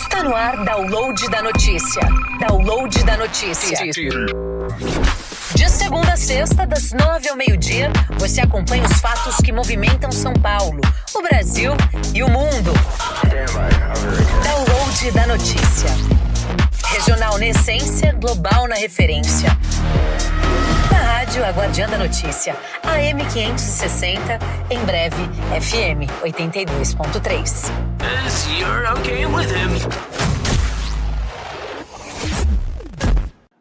Está no ar Download da Notícia. Download da Notícia. De segunda a sexta, das 9 ao meio-dia, você acompanha os fatos que movimentam São Paulo, o Brasil e o mundo. Download da Notícia. Regional na essência, global na referência. Na rádio, a Guardiã da Notícia, AM 560, em breve, FM 82.3.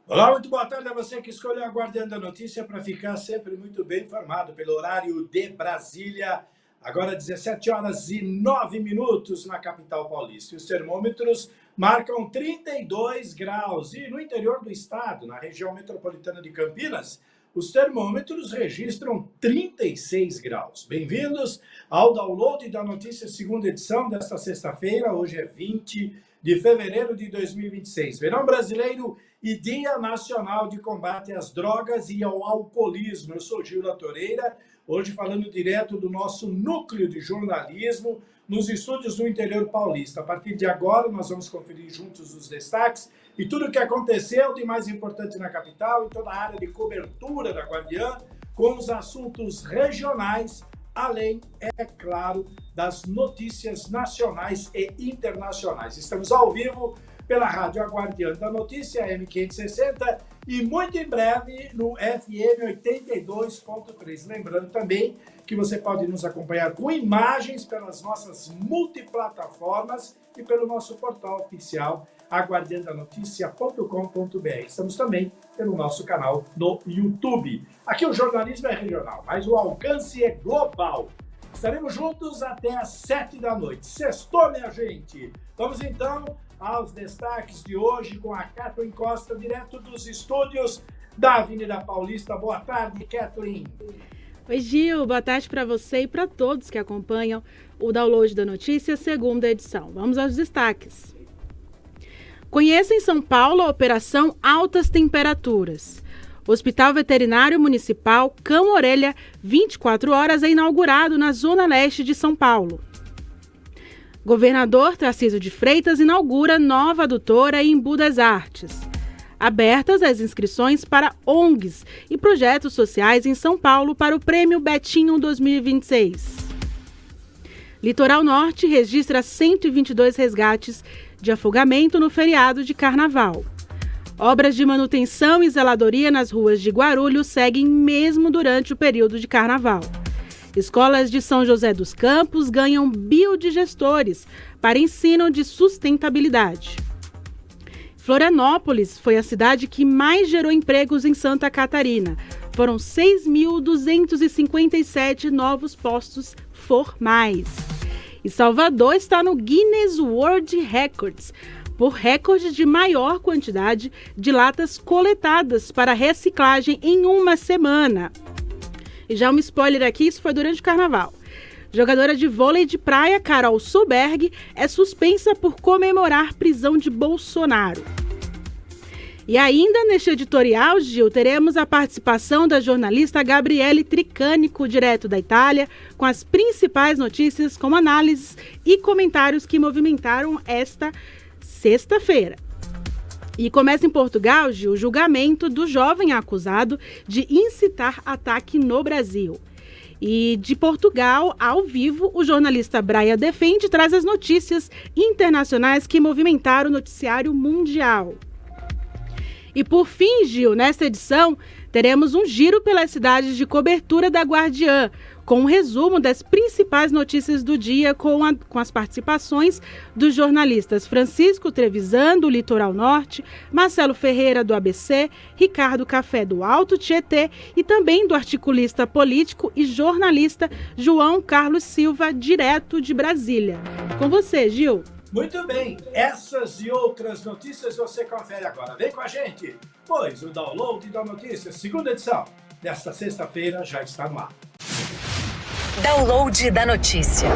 Olá, muito boa tarde a você que escolheu a Guardiã da Notícia para ficar sempre muito bem informado pelo horário de Brasília. Agora 17 horas e 9 minutos na capital paulista. E os termômetros marcam 32 graus. E no interior do estado, na região metropolitana de Campinas, os termômetros registram 36 graus. Bem-vindos ao Download da Notícia, segunda edição desta sexta-feira. Hoje é 20 de fevereiro de 2026. Verão brasileiro e Dia Nacional de Combate às Drogas e ao Alcoolismo. Eu sou Gil da Toreira, hoje falando direto do nosso núcleo de jornalismo nos estúdios do interior paulista. A partir de agora, nós vamos conferir juntos os destaques e tudo o que aconteceu de mais importante na capital e toda a área de cobertura da Guardiã, com os assuntos regionais, além, é claro, das notícias nacionais e internacionais. Estamos ao vivo pela rádio Guardiã da Notícia, M560, e muito em breve no FM 82.3. Lembrando também que você pode nos acompanhar com imagens pelas nossas multiplataformas e pelo nosso portal oficial, aguardiandanoticia.com.br. Estamos também pelo nosso canal no YouTube. Aqui o jornalismo é regional, mas o alcance é global. Estaremos juntos até às 7 da noite. Sextou, minha gente! Vamos então aos destaques de hoje com a Kathleen Costa, direto dos estúdios da Avenida Paulista. Boa tarde, Kathleen. Oi, Gil. Boa tarde para você e para todos que acompanham o Download da Notícia, segunda edição. Vamos aos destaques. Conheça em São Paulo a Operação Altas Temperaturas. O Hospital Veterinário Municipal Cão Orelha 24 horas é inaugurado na Zona Leste de São Paulo. Governador Tarcísio de Freitas inaugura nova adutora em Embu das Artes. Abertas as inscrições para ONGs e projetos sociais em São Paulo para o Prêmio Betinho 2026. Litoral Norte registra 122 resgates de afogamento no feriado de Carnaval. Obras de manutenção e zeladoria nas ruas de Guarulhos seguem mesmo durante o período de Carnaval. Escolas de São José dos Campos ganham biodigestores para ensino de sustentabilidade. Florianópolis foi a cidade que mais gerou empregos em Santa Catarina. Foram 6.257 novos postos formais. E Salvador está no Guinness World Records por recorde de maior quantidade de latas coletadas para reciclagem em uma semana. E já um spoiler aqui, isso foi durante o Carnaval. Jogadora de vôlei de praia, Carol Solberg, é suspensa por comemorar prisão de Bolsonaro. E ainda neste editorial, Gil, teremos a participação da jornalista Gabriele Tricânico, direto da Itália, com as principais notícias, como análises e comentários que movimentaram esta sexta-feira. E começa em Portugal, Gil, o julgamento do jovem acusado de incitar ataque no Brasil. E de Portugal, ao vivo, o jornalista Braia Defende traz as notícias internacionais que movimentaram o noticiário mundial. E por fim, Gil, nesta edição, teremos um giro pelas cidades de cobertura da Guardiã, com um resumo das principais notícias do dia com as participações dos jornalistas Francisco Trevisan, do Litoral Norte, Marcelo Ferreira, do ABC, Ricardo Café, do Alto Tietê e também do articulista político e jornalista João Carlos Silva, direto de Brasília. Com você, Gil. Muito bem, essas e outras notícias você confere agora. Vem com a gente, pois o Download da Notícia, segunda edição, desta sexta-feira já está no ar. Download da Notícia.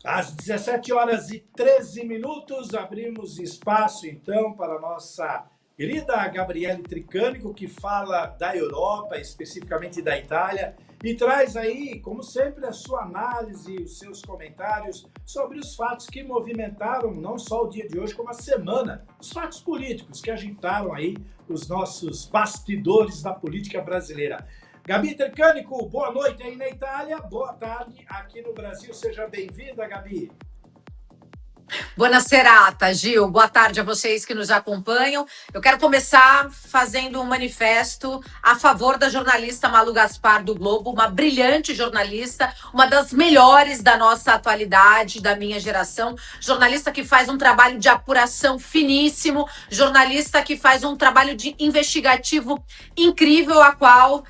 Às 17 horas e 13 minutos, abrimos espaço, então, para a nossa querida Gabriele Tricânico, que fala da Europa, especificamente da Itália, e traz aí, como sempre, a sua análise, os seus comentários sobre os fatos que movimentaram não só o dia de hoje, como a semana, os fatos políticos que agitaram aí os nossos bastidores da política brasileira. Gabi Tercânico, boa noite aí na Itália, boa tarde aqui no Brasil, seja bem-vinda, Gabi. Boa serata, Gil. Boa tarde a vocês que nos acompanham. Eu quero começar fazendo um manifesto a favor da jornalista Malu Gaspar do Globo, uma brilhante jornalista, uma das melhores da nossa atualidade, da minha geração, jornalista que faz um trabalho de apuração finíssimo, jornalista que faz um trabalho de investigativo incrível, a qual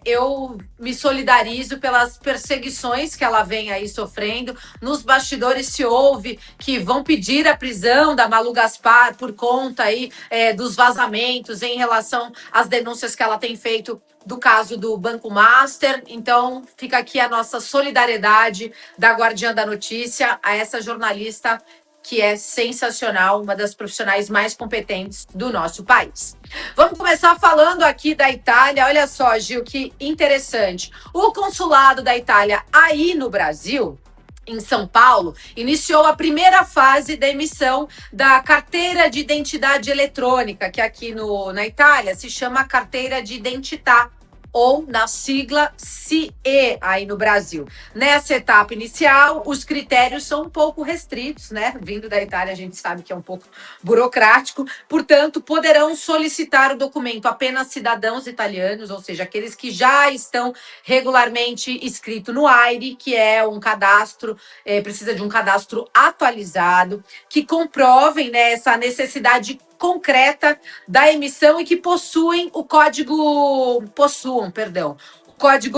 eu me solidarizo pelas perseguições que ela vem aí sofrendo. Nos bastidores se ouve que vão pedir a prisão da Malu Gaspar por conta aí dos vazamentos em relação às denúncias que ela tem feito do caso do Banco Master. Então, fica aqui a nossa solidariedade da Guardiã da Notícia a essa jornalista que é sensacional, uma das profissionais mais competentes do nosso país. Vamos começar falando aqui da Itália. Olha só, Gil, que interessante. O consulado da Itália aí no Brasil, em São Paulo, iniciou a primeira fase da emissão da carteira de identidade eletrônica, que aqui na Itália se chama carteira de identità, ou na sigla CIE aí no Brasil. Nessa etapa inicial, os critérios são um pouco restritos, né? Vindo da Itália, a gente sabe que é um pouco burocrático. Portanto, poderão solicitar o documento apenas cidadãos italianos, ou seja, aqueles que já estão regularmente inscritos no AIRE, que é um cadastro, precisa de um cadastro atualizado, que comprovem, né, essa necessidade concreta da emissão e que possuam o código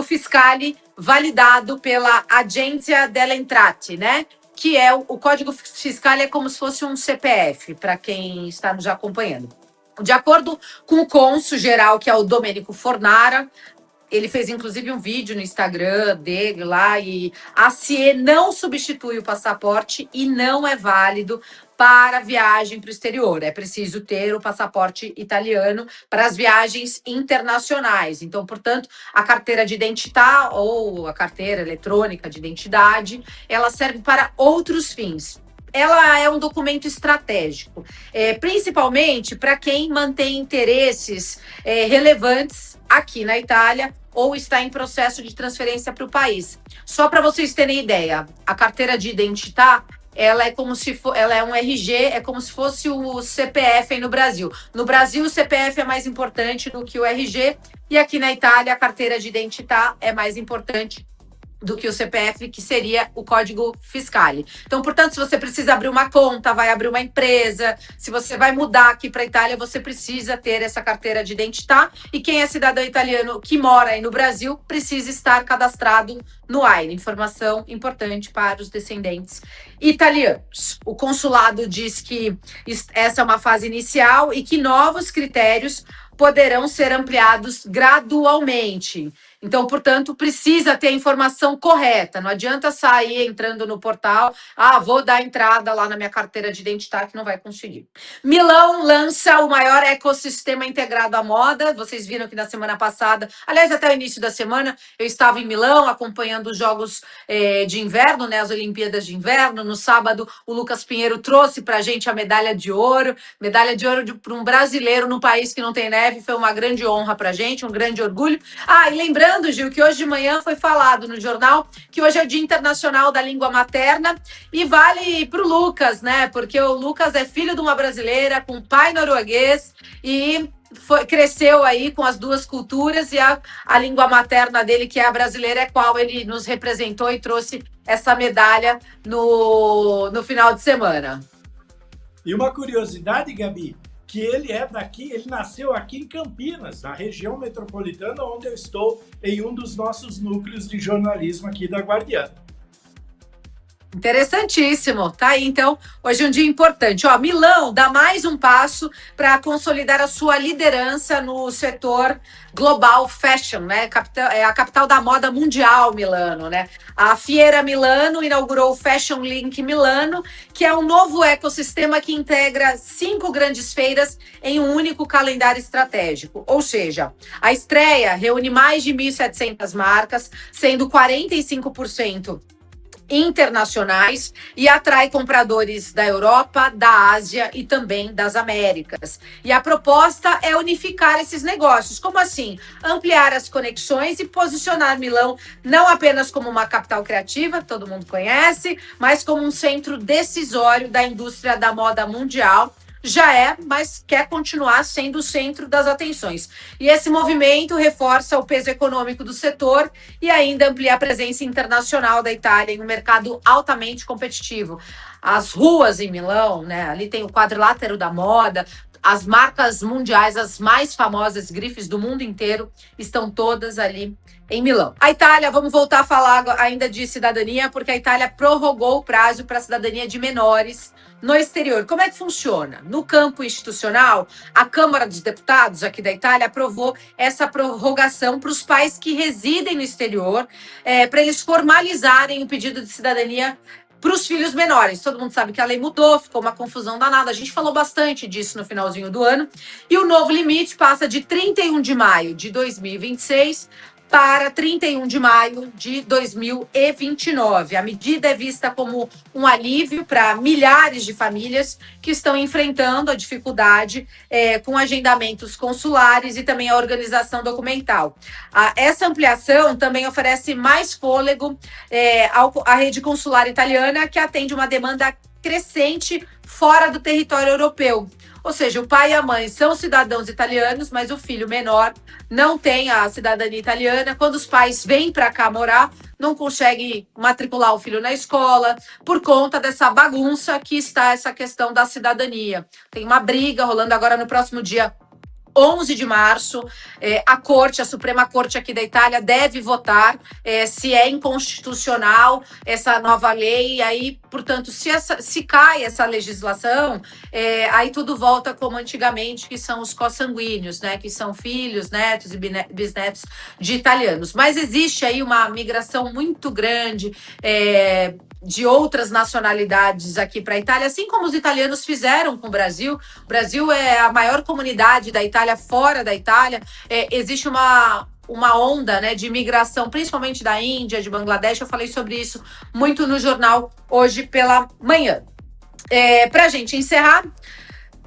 fiscale validado pela Agenzia delle Entrate, né? Que é o código fiscal, é como se fosse um CPF, para quem está nos acompanhando. De acordo com o cônsul geral, que é o Domenico Fornara, ele fez, inclusive, um vídeo no Instagram dele lá, e a CIE não substitui o passaporte e não é válido para viagem para o exterior. É preciso ter o passaporte italiano para as viagens internacionais. Então, portanto, a carteira de identità ou a carteira eletrônica de identidade, ela serve para outros fins. Ela é um documento estratégico, principalmente para quem mantém interesses relevantes aqui na Itália ou está em processo de transferência para o país. Só para vocês terem ideia, a carteira de identità, ela é como se ela é um RG, é como se fosse o CPF aí no Brasil. No Brasil, o CPF é mais importante do que o RG, e aqui na Itália, a carteira de identità é mais importante do que o CPF, que seria o código fiscale. Então, portanto, se você precisa abrir uma conta, vai abrir uma empresa, se você vai mudar aqui para a Itália, você precisa ter essa carteira de identità, e quem é cidadão italiano que mora aí no Brasil precisa estar cadastrado no AIRE. Informação importante para os descendentes italianos. O consulado diz que essa é uma fase inicial e que novos critérios poderão ser ampliados gradualmente. Então, portanto, precisa ter a informação correta. Não adianta sair entrando no portal, vou dar entrada lá na minha carteira de identidade, que não vai conseguir. Milão lança o maior ecossistema integrado à moda. Vocês viram que na semana passada, aliás, até o início da semana, eu estava em Milão acompanhando os Jogos de Inverno, né, as Olimpíadas de Inverno. No sábado, o Lucas Pinheiro trouxe para a gente a medalha de ouro para um brasileiro num país que não tem neve. Foi uma grande honra para a gente, um grande orgulho. E lembrando, Gil, que hoje de manhã foi falado no jornal que hoje é o Dia Internacional da Língua Materna, e vale para o Lucas, né? Porque o Lucas é filho de uma brasileira com pai norueguês e cresceu aí com as duas culturas, e a língua materna dele, que é a brasileira, é qual ele nos representou e trouxe essa medalha no final de semana. E uma curiosidade, Gabi, que ele é daqui, ele nasceu aqui em Campinas, na região metropolitana, onde eu estou, em um dos nossos núcleos de jornalismo aqui da Guardiã. Interessantíssimo, tá aí. Então, hoje é um dia importante. Ó, Milão dá mais um passo para consolidar a sua liderança no setor global fashion, né? É a capital da moda mundial, Milano, né? A Fiera Milano inaugurou o Fashion Link Milano, que é um novo ecossistema que integra 5 grandes feiras em um único calendário estratégico. Ou seja, a estreia reúne mais de 1.700 marcas, sendo 45% internacionais e atrai compradores da Europa, da Ásia e também das Américas. E a proposta é unificar esses negócios. Como assim? Ampliar as conexões e posicionar Milão não apenas como uma capital criativa, todo mundo conhece, mas como um centro decisório da indústria da moda mundial. Já é, mas quer continuar sendo o centro das atenções. E esse movimento reforça o peso econômico do setor e ainda amplia a presença internacional da Itália em um mercado altamente competitivo. As ruas em Milão, né? Ali tem o quadrilátero da moda, as marcas mundiais, as mais famosas grifes do mundo inteiro, estão todas ali em Milão. A Itália, vamos voltar a falar ainda de cidadania, porque a Itália prorrogou o prazo para a cidadania de menores no exterior. Como é que funciona? No campo institucional, a Câmara dos Deputados aqui da Itália aprovou essa prorrogação para os pais que residem no exterior, para eles formalizarem o pedido de cidadania para os filhos menores. Todo mundo sabe que a lei mudou, ficou uma confusão danada. A gente falou bastante disso no finalzinho do ano. E o novo limite passa de 31 de maio de 2026 para 31 de maio de 2029. A medida é vista como um alívio para milhares de famílias que estão enfrentando a dificuldade com agendamentos consulares e também a organização documental. Essa ampliação também oferece mais fôlego à rede consular italiana, que atende uma demanda crescente fora do território europeu. Ou seja, o pai e a mãe são cidadãos italianos, mas o filho menor não tem a cidadania italiana. Quando os pais vêm para cá morar, não conseguem matricular o filho na escola por conta dessa bagunça que está essa questão da cidadania. Tem uma briga rolando agora no próximo dia 11 de março, a Suprema Corte aqui da Itália deve votar se é inconstitucional essa nova lei, e aí, portanto, se cai essa legislação, aí tudo volta como antigamente, que são os consanguíneos, né, que são filhos, netos e bisnetos de italianos. Mas existe aí uma migração muito grande de outras nacionalidades aqui para a Itália, assim como os italianos fizeram com o Brasil. O Brasil é a maior comunidade da Itália fora da Itália. Existe uma onda, né, de imigração, principalmente da Índia, de Bangladesh. Eu falei sobre isso muito no jornal hoje pela manhã. Para a gente encerrar,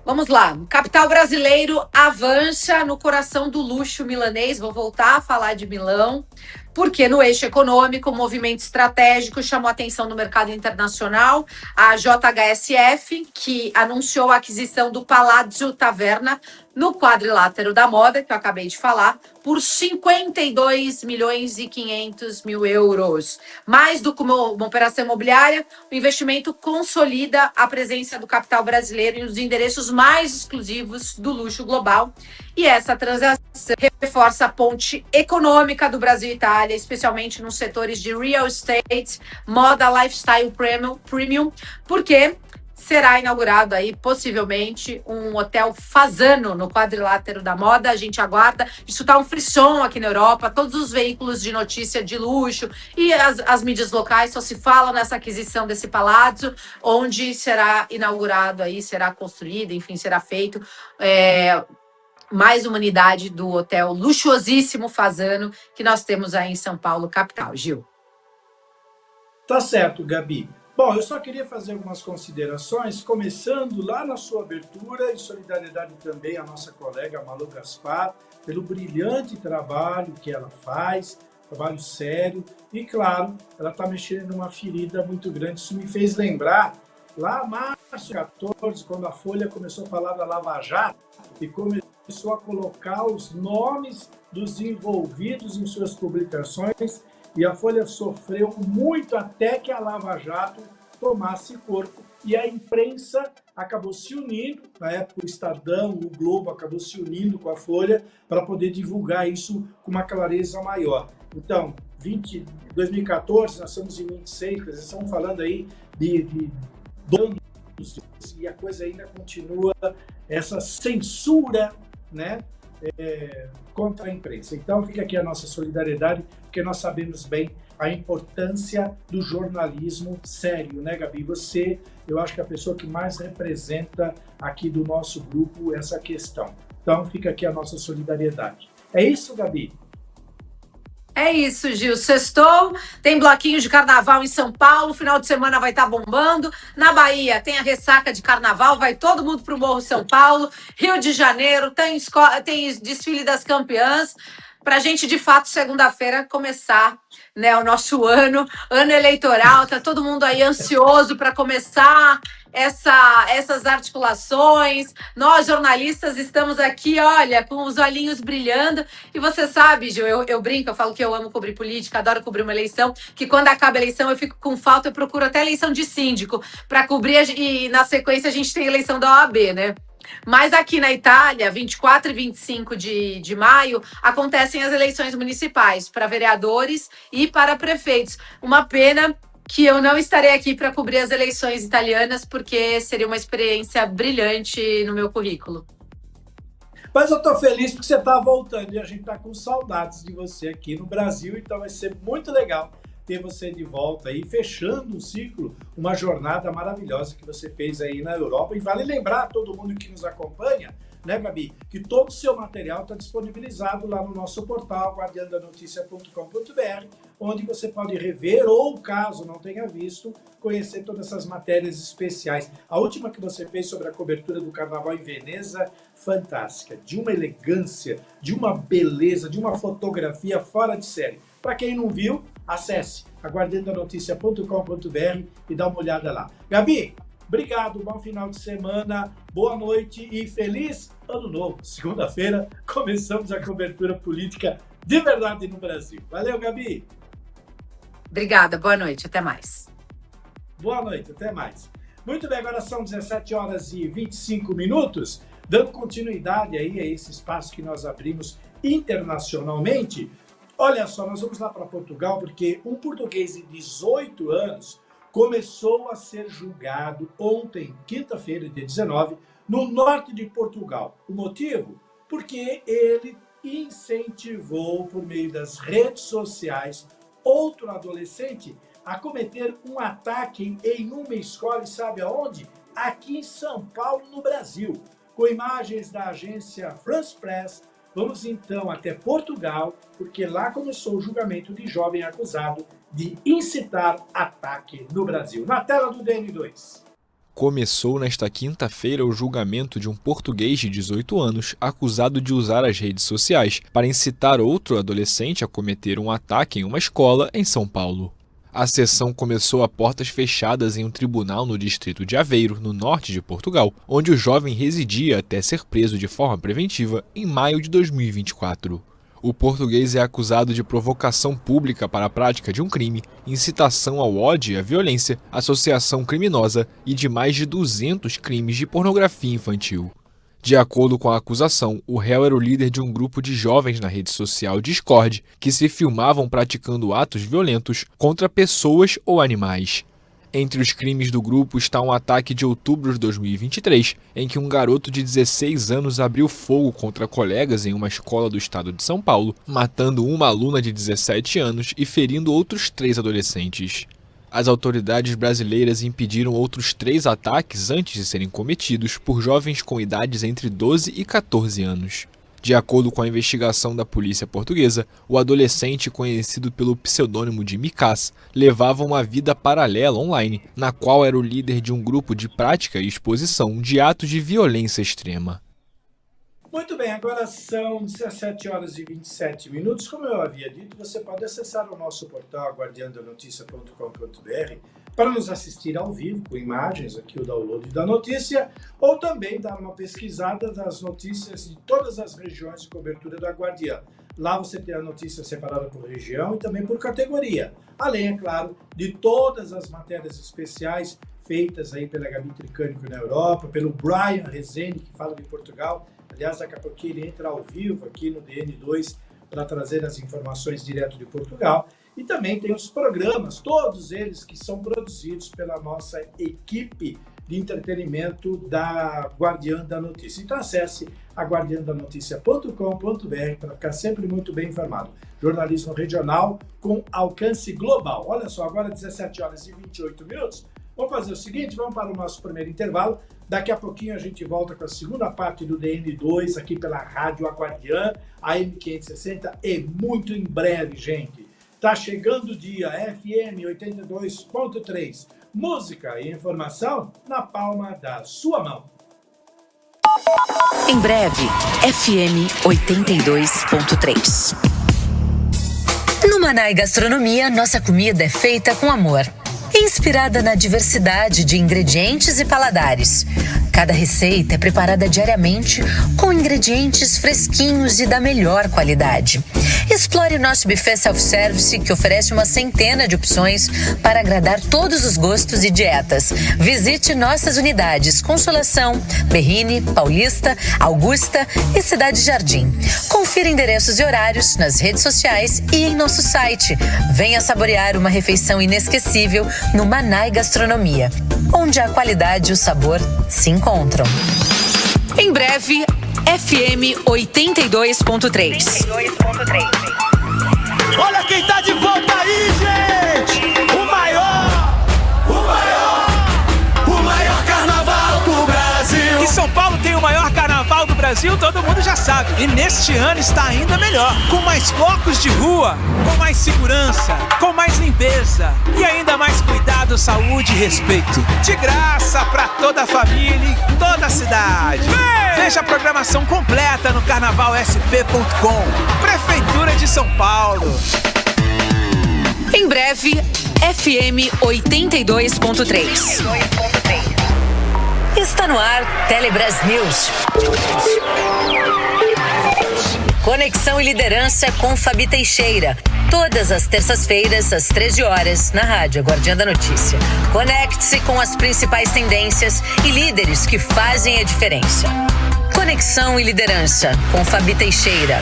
vamos lá. Capital brasileiro avança no coração do luxo milanês. Vou voltar a falar de Milão, porque no eixo econômico, o movimento estratégico chamou a atenção do mercado internacional. A JHSF, que anunciou a aquisição do Palazzo Taverna, no quadrilátero da moda, que eu acabei de falar, por 52.500.000 euros. Mais do que uma operação imobiliária, o investimento consolida a presença do capital brasileiro em um dos endereços mais exclusivos do luxo global. E essa transação reforça a ponte econômica do Brasil e Itália, especialmente nos setores de real estate, moda, lifestyle premium, porque será inaugurado aí, possivelmente, um hotel Fasano no quadrilátero da moda. A gente aguarda. Isso tá um frisson aqui na Europa. Todos os veículos de notícia de luxo e as mídias locais só se falam nessa aquisição desse palácio, onde será inaugurado aí, será construído, enfim, será feito mais uma unidade do hotel luxuosíssimo Fasano que nós temos aí em São Paulo, capital. Gil. Tá certo, Gabi. Bom, eu só queria fazer algumas considerações, começando lá na sua abertura, em solidariedade também à nossa colega Malu Gaspar, pelo brilhante trabalho que ela faz, trabalho sério, e claro, ela está mexendo numa ferida muito grande. Isso me fez lembrar, lá em março de 2014, quando a Folha começou a falar da Lava Jato, e começou a colocar os nomes dos envolvidos em suas publicações, e a Folha sofreu muito até que a Lava Jato tomasse corpo. E a imprensa acabou se unindo, na época o Estadão, o Globo acabou se unindo com a Folha para poder divulgar isso com uma clareza maior. Então, 2014, nós estamos em 26, quer dizer, estamos falando aí de anos, e a coisa ainda continua, essa censura, né, contra a imprensa. Então fica aqui a nossa solidariedade, porque nós sabemos bem a importância do jornalismo sério, né, Gabi? Você, eu acho que é a pessoa que mais representa aqui do nosso grupo essa questão. Então fica aqui a nossa solidariedade. É isso, Gabi? É isso, Gil. Sextou, tem bloquinho de carnaval em São Paulo, final de semana vai estar bombando. Na Bahia tem a ressaca de carnaval, vai todo mundo para o Morro São Paulo. Rio de Janeiro tem desfile das campeãs. Para a gente, de fato, segunda-feira começar, né, o nosso ano eleitoral. Tá todo mundo aí ansioso para começar essas articulações. Nós, jornalistas, estamos aqui, olha, com os olhinhos brilhando. E você sabe, Gil, eu brinco, eu falo que eu amo cobrir política, adoro cobrir uma eleição, que quando acaba a eleição eu fico com falta, eu procuro até eleição de síndico para cobrir, e na sequência a gente tem a eleição da OAB, né? Mas aqui na Itália, 24 e 25 de maio, acontecem as eleições municipais para vereadores e para prefeitos. Uma pena que eu não estarei aqui para cobrir as eleições italianas, porque seria uma experiência brilhante no meu currículo. Mas eu estou feliz porque você está voltando e a gente está com saudades de você aqui no Brasil, então vai ser muito legal ter você de volta aí, fechando um ciclo, uma jornada maravilhosa que você fez aí na Europa. E vale lembrar a todo mundo que nos acompanha, né, Gabi, que todo o seu material está disponibilizado lá no nosso portal, guardiandanoticia.com.br, onde você pode rever ou, caso não tenha visto, conhecer todas essas matérias especiais. A última que você fez sobre a cobertura do Carnaval em Veneza, fantástica, de uma elegância, de uma beleza, de uma fotografia fora de série. Para quem não viu, acesse aguardandanoticia.com.br e dá uma olhada lá. Gabi, obrigado, bom final de semana, boa noite e feliz ano novo. Segunda-feira começamos a cobertura política de verdade no Brasil. Valeu, Gabi. Obrigada, boa noite, até mais. Boa noite, até mais. Muito bem, agora são 17 horas e 25 minutos, dando continuidade aí a esse espaço que nós abrimos internacionalmente. Olha só, nós vamos lá para Portugal porque um português de 18 anos começou a ser julgado ontem, quinta-feira, dia 19, no norte de Portugal. O motivo? Porque ele incentivou, por meio das redes sociais, outro adolescente a cometer um ataque em uma escola, e sabe aonde? Aqui em São Paulo, no Brasil. Com imagens da agência France Press, vamos então até Portugal, porque lá começou o julgamento de jovem acusado de incitar ataque no Brasil. Na tela do DN2. Começou nesta quinta-feira o julgamento de um português de 18 anos acusado de usar as redes sociais para incitar outro adolescente a cometer um ataque em uma escola em São Paulo. A sessão começou a portas fechadas em um tribunal no distrito de Aveiro, no norte de Portugal, onde o jovem residia até ser preso de forma preventiva em maio de 2024. O português é acusado de provocação pública para a prática de um crime, incitação ao ódio e à violência, associação criminosa e de mais de 200 crimes de pornografia infantil. De acordo com a acusação, o réu era o líder de um grupo de jovens na rede social Discord que se filmavam praticando atos violentos contra pessoas ou animais. Entre os crimes do grupo está um ataque de outubro de 2023, em que um garoto de 16 anos abriu fogo contra colegas em uma escola do estado de São Paulo, matando uma aluna de 17 anos e ferindo outros 3 adolescentes. As autoridades brasileiras impediram outros 3 ataques antes de serem cometidos por jovens com idades entre 12 e 14 anos. De acordo com a investigação da polícia portuguesa, o adolescente, conhecido pelo pseudônimo de Micas, levava uma vida paralela online, na qual era o líder de um grupo de prática e exposição de atos de violência extrema. Muito bem, agora são 17 horas e 27 minutos. Como eu havia dito, você pode acessar o nosso portal guardiandanoticia.com.br para nos assistir ao vivo, com imagens, aqui o download da notícia, ou também dar uma pesquisada das notícias de todas as regiões de cobertura da Guardiã. Lá você tem a notícia separada por região e também por categoria. Além, é claro, de todas as matérias especiais feitas aí pela Gabi Tricânico na Europa, pelo Brian Rezende, que fala de Portugal. Aliás, daqui a pouquinho ele entra ao vivo aqui no DN2 para trazer as informações direto de Portugal. E também tem os programas, todos eles que são produzidos pela nossa equipe de entretenimento da Guardiã da Notícia. Então acesse aguardiandanoticia.com.br para ficar sempre muito bem informado. Jornalismo regional com alcance global. Olha só, agora 17 horas e 28 minutos. Vamos fazer o seguinte, vamos para o nosso primeiro intervalo. Daqui a pouquinho a gente volta com a segunda parte do DN2 aqui pela Rádio Guardiã, AM 560, e muito em breve, gente. Tá chegando o dia, FM 82.3. Música e informação na palma da sua mão. Em breve, FM 82.3. No Manai Gastronomia, nossa comida é feita com amor. Inspirada na diversidade de ingredientes e paladares. Cada receita é preparada diariamente com ingredientes fresquinhos e da melhor qualidade. Explore nosso buffet self-service, que oferece uma centena de opções para agradar todos os gostos e dietas. Visite nossas unidades Consolação, Berrini, Paulista, Augusta e Cidade Jardim. Confira endereços e horários nas redes sociais e em nosso site. Venha saborear uma refeição inesquecível no Manai Gastronomia, onde a qualidade e o sabor se encontram. Em breve, FM 82.3. Olha quem tá de volta aí, gente! O maior carnaval do Brasil! Que São Paulo tem o maior carnaval do Brasil, todo mundo já sabe. E neste ano está ainda melhor, com mais blocos de rua, com mais segurança, com mais limpeza e ainda mais cuidado, saúde e respeito. De graça pra toda a família e toda a cidade. Veja a programação completa no carnavalsp.com. Prefeitura de São Paulo. Em breve, FM 82.3. Está no ar, Telebras News. Conexão e liderança com Fabi Teixeira. Todas as terças-feiras, às 13 horas, na Rádio Guardiã da Notícia. Conecte-se com as principais tendências e líderes que fazem a diferença. Conexão e liderança com Fabi Teixeira.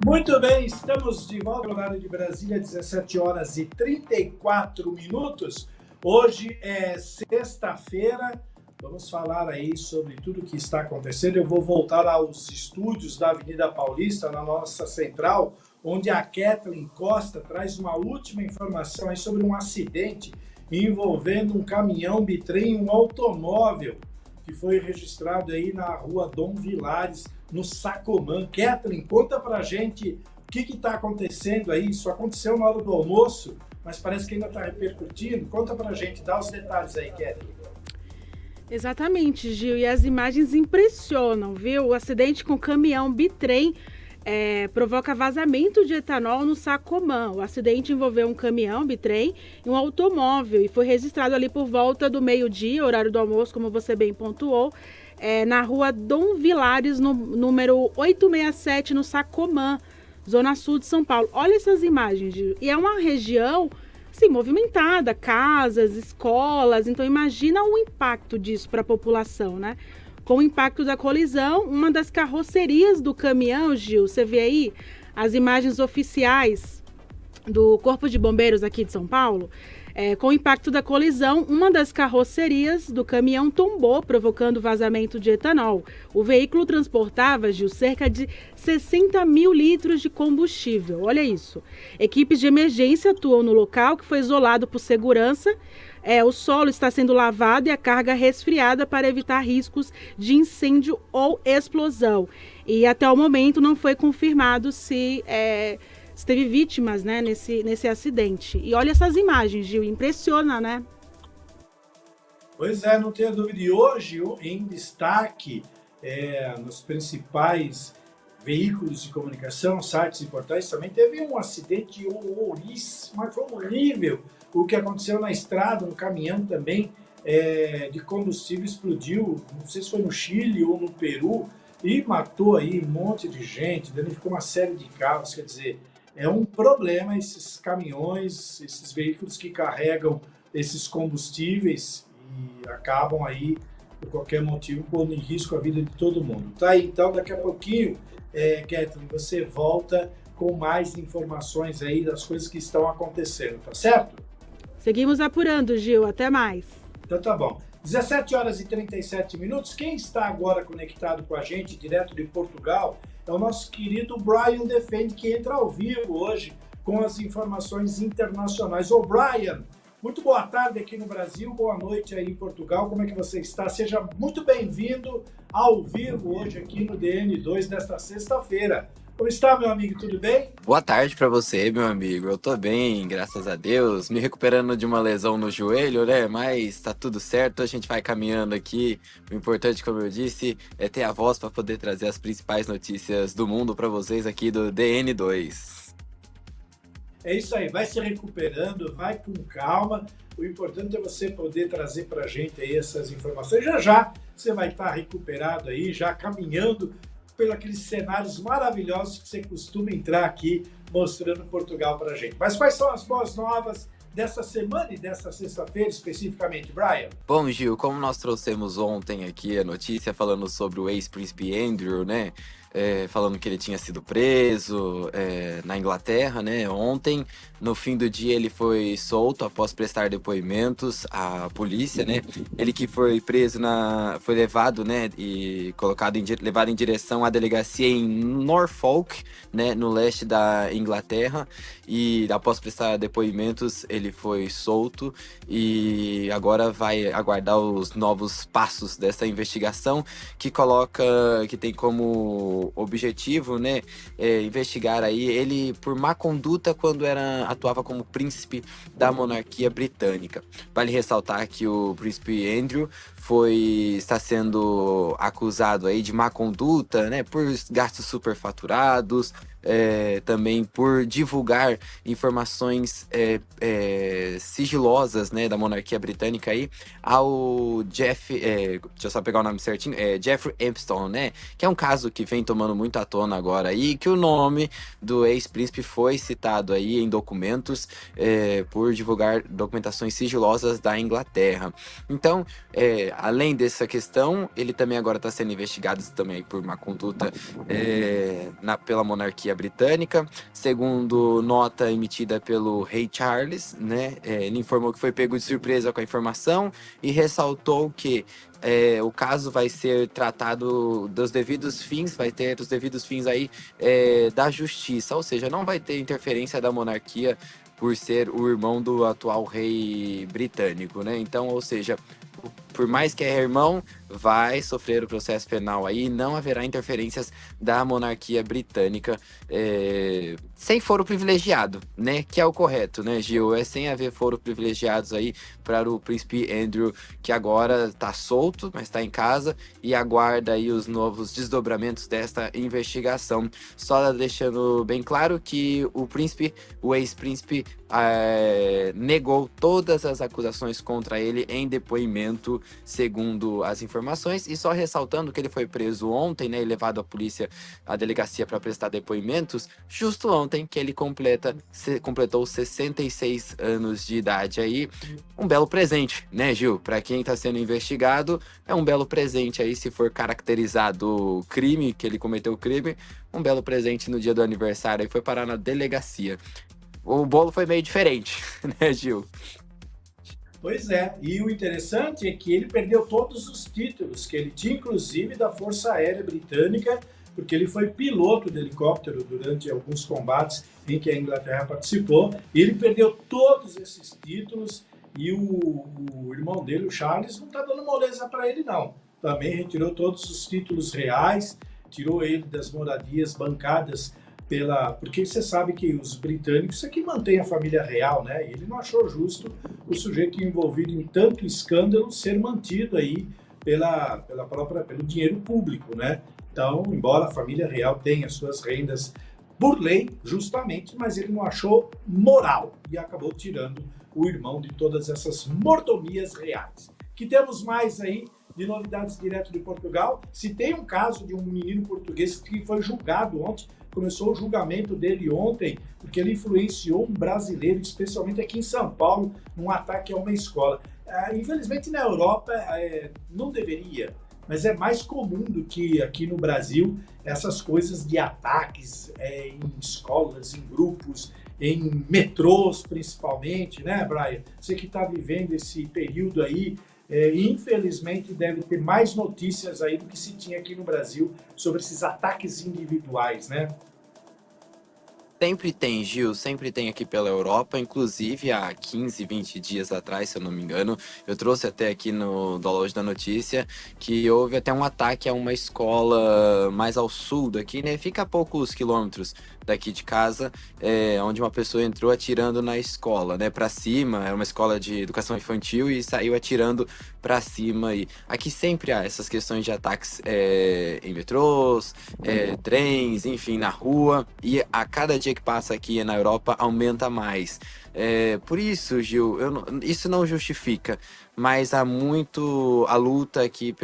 Muito bem, estamos de volta no horário de Brasília, 17 horas e 34 minutos. Hoje é sexta-feira, vamos falar aí sobre tudo o que está acontecendo. Eu vou voltar aos estúdios da Avenida Paulista, na nossa central, onde a Kathleen Costa traz uma última informação aí sobre um acidente envolvendo um caminhão bitrem e um automóvel que foi registrado aí na rua Dom Vilares, no Sacomã. Kathleen, conta pra gente o que está acontecendo aí. Isso aconteceu na hora do almoço, mas parece que ainda está repercutindo. Conta pra gente, dá os detalhes aí, Kathleen. Exatamente, Gil, e as imagens impressionam, viu? O acidente com o caminhão bitrem provoca vazamento de etanol no Sacomã. O acidente envolveu um caminhão bitrem e um automóvel e foi registrado ali por volta do meio-dia, horário do almoço, como você bem pontuou, na rua Dom Vilares, no número 867, no Sacomã, zona sul de São Paulo. Olha essas imagens, Gil. E é uma região assim, movimentada, casas, escolas. Então imagina o impacto disso para a população, né? Com o impacto da colisão, uma das carrocerias do caminhão, Gil, você vê aí as imagens oficiais do Corpo de Bombeiros aqui de São Paulo. Com o impacto da colisão, uma das carrocerias do caminhão tombou, provocando vazamento de etanol. O veículo transportava, Gil, cerca de 60 mil litros de combustível. Olha isso. Equipes de emergência atuam no local, que foi isolado por segurança. O solo está sendo lavado e a carga resfriada para evitar riscos de incêndio ou explosão. E até o momento não foi confirmado se teve vítimas, né, nesse acidente. E olha essas imagens, Gil, impressiona, né? Pois é, não tenho dúvida. E hoje, em destaque, nos principais veículos de comunicação, sites e portais, também teve um acidente horroríssimo, mas foi horrível. O que aconteceu na estrada, um caminhão também de combustível explodiu, não sei se foi no Chile ou no Peru, e matou aí um monte de gente, danificou uma série de carros. Quer dizer, é um problema esses caminhões, esses veículos que carregam esses combustíveis e acabam aí, por qualquer motivo, pondo em risco a vida de todo mundo. Tá aí, então, daqui a pouquinho, Kathleen, você volta com mais informações aí das coisas que estão acontecendo, tá certo? Seguimos apurando, Gil. Até mais. Então tá bom. 17h37. Quem está agora conectado com a gente, direto de Portugal, é o nosso querido Brian Defende, que entra ao vivo hoje com as informações internacionais. Ô Brian, muito boa tarde aqui no Brasil, boa noite aí em Portugal, como é que você está? Seja muito bem-vindo ao vivo hoje aqui no DN2 desta sexta-feira. Como está, meu amigo? Tudo bem? Boa tarde pra você, meu amigo. Eu tô bem, graças a Deus. Me recuperando de uma lesão no joelho, né? Mas tá tudo certo, a gente vai caminhando aqui. O importante, como eu disse, é ter a voz para poder trazer as principais notícias do mundo pra vocês aqui do DN2. É isso aí, vai se recuperando, vai com calma. O importante é você poder trazer pra gente aí essas informações. Já já você vai estar recuperado aí, já caminhando pelos aqueles cenários maravilhosos que você costuma entrar aqui mostrando Portugal para a gente. Mas quais são as boas novas dessa semana e dessa sexta-feira especificamente, Brian? Bom, Gil, como nós trouxemos ontem aqui a notícia falando sobre o ex-príncipe Andrew, né? Falando que ele tinha sido preso na Inglaterra, né? Ontem, no fim do dia, ele foi solto após prestar depoimentos à polícia, né? Ele que foi preso foi levado, né? E levado em direção à delegacia em Norfolk, né? No leste da Inglaterra. E após prestar depoimentos, ele foi solto e agora vai aguardar os novos passos dessa investigação que tem como objetivo, né, investigar aí ele por má conduta quando atuava como príncipe da monarquia britânica. Vale ressaltar que o príncipe Andrew está sendo acusado aí de má conduta, né, por gastos superfaturados, também por divulgar informações sigilosas, né, da monarquia britânica aí ao deixa eu só pegar o nome certinho, Jeffrey Epstein, né, que é um caso que vem tomando muito à tona agora aí, que o nome do ex-príncipe foi citado aí em documentos por divulgar documentações sigilosas da Inglaterra. Então, além dessa questão, ele também agora está sendo investigado também por má conduta pela monarquia britânica, segundo nota emitida pelo rei Charles, né? Ele informou que foi pego de surpresa com a informação e ressaltou que o caso vai ser tratado dos devidos fins, vai ter os devidos fins aí da justiça, ou seja, não vai ter interferência da monarquia por ser o irmão do atual rei britânico, né? Então, ou seja, por mais que é irmão, vai sofrer o processo penal aí, não haverá interferências da monarquia britânica sem foro privilegiado, né? Que é o correto, né, Gil? Sem haver foro privilegiados aí para o príncipe Andrew, que agora está solto, mas está em casa e aguarda aí os novos desdobramentos desta investigação. Só deixando bem claro que o ex-príncipe negou todas as acusações contra ele em depoimento, segundo as informações, e só ressaltando que ele foi preso ontem, né, e levado à delegacia para prestar depoimentos, justo ontem que ele completou 66 anos de idade aí. Um belo presente, né, Gil? Para quem está sendo investigado, é um belo presente aí, se for caracterizado o crime, que ele cometeu o crime, um belo presente no dia do aniversário aí, foi parar na delegacia. O bolo foi meio diferente, né, Gil? Pois é, e o interessante é que ele perdeu todos os títulos que ele tinha, inclusive da Força Aérea Britânica, porque ele foi piloto de helicóptero durante alguns combates em que a Inglaterra participou, e ele perdeu todos esses títulos, e o irmão dele, o Charles, não está dando moleza para ele, não. Também retirou todos os títulos reais, tirou ele das moradias bancadas porque você sabe que os britânicos é que mantém a família real, né? E ele não achou justo o sujeito envolvido em tanto escândalo ser mantido aí pelo dinheiro público, né? Então, embora a família real tenha suas rendas por lei, justamente, mas ele não achou moral e acabou tirando o irmão de todas essas mordomias reais. Que temos mais aí de novidades direto de Portugal? Se tem um caso de um menino português que foi julgado ontem, começou o julgamento dele ontem, porque ele influenciou um brasileiro, especialmente aqui em São Paulo, num ataque a uma escola. Infelizmente, na Europa, não deveria mas é mais comum do que aqui no Brasil essas coisas de ataques em escolas, em grupos, em metrôs principalmente, né, Brian? Você que está vivendo esse período aí, infelizmente deve ter mais notícias aí do que se tinha aqui no Brasil sobre esses ataques individuais, né? Sempre tem, Gil, sempre tem aqui pela Europa, inclusive há 15, 20 dias atrás, se eu não me engano, eu trouxe até aqui no Download da Notícia que houve até um ataque a uma escola mais ao sul daqui, né? Fica a poucos quilômetros daqui de casa, onde uma pessoa entrou atirando na escola, né? Pra cima, era uma escola de educação infantil e saiu atirando pra cima. E aqui sempre há essas questões de ataques em metrôs, trens, enfim, na rua, e a cada dia que passa aqui na Europa aumenta mais. Por isso, Gil, isso não justifica, mas há muito a luta aqui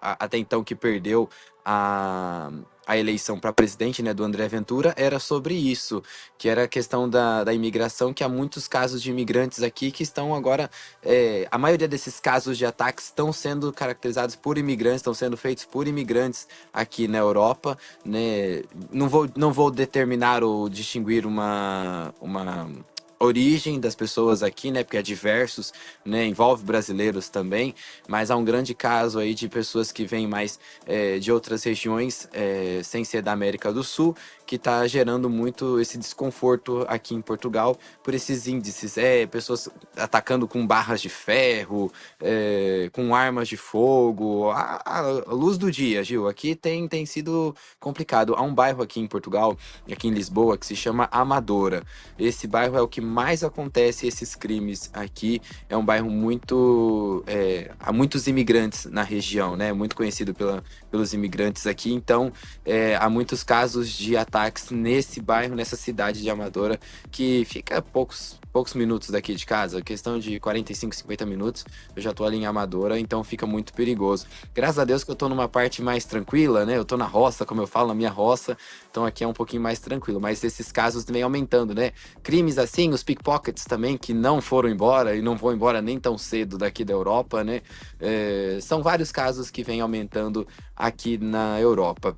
até então que perdeu a eleição para presidente, né, do André Ventura, era sobre isso, que era a questão da imigração, que há muitos casos de imigrantes aqui que estão agora, a maioria desses casos de ataques estão sendo caracterizados por imigrantes, estão sendo feitos por imigrantes aqui na Europa, né? Não vou determinar ou distinguir uma origem das pessoas aqui, né, porque é diversos, né, envolve brasileiros também, mas há um grande caso aí de pessoas que vêm mais de outras regiões, sem ser da América do Sul, que está gerando muito esse desconforto aqui em Portugal por esses índices, pessoas atacando com barras de ferro, com armas de fogo, a luz do dia, Gil, aqui tem sido complicado. Há um bairro aqui em Portugal, aqui em Lisboa, que se chama Amadora. Esse bairro é o que mais acontece esses crimes aqui. É um bairro há muitos imigrantes na região, né? Muito conhecido pelos imigrantes aqui. Então, há muitos casos de ataques nesse bairro, nessa cidade de Amadora, que fica a poucos minutos daqui de casa, questão de 45, 50 minutos, eu já tô ali em Amadora, então fica muito perigoso. Graças a Deus que eu tô numa parte mais tranquila, né? Eu tô na roça, como eu falo, na minha roça, então aqui é um pouquinho mais tranquilo, mas esses casos vêm aumentando, né? Crimes assim, os pickpockets também, que não foram embora e não vão embora nem tão cedo daqui da Europa, né? São vários casos que vêm aumentando aqui na Europa.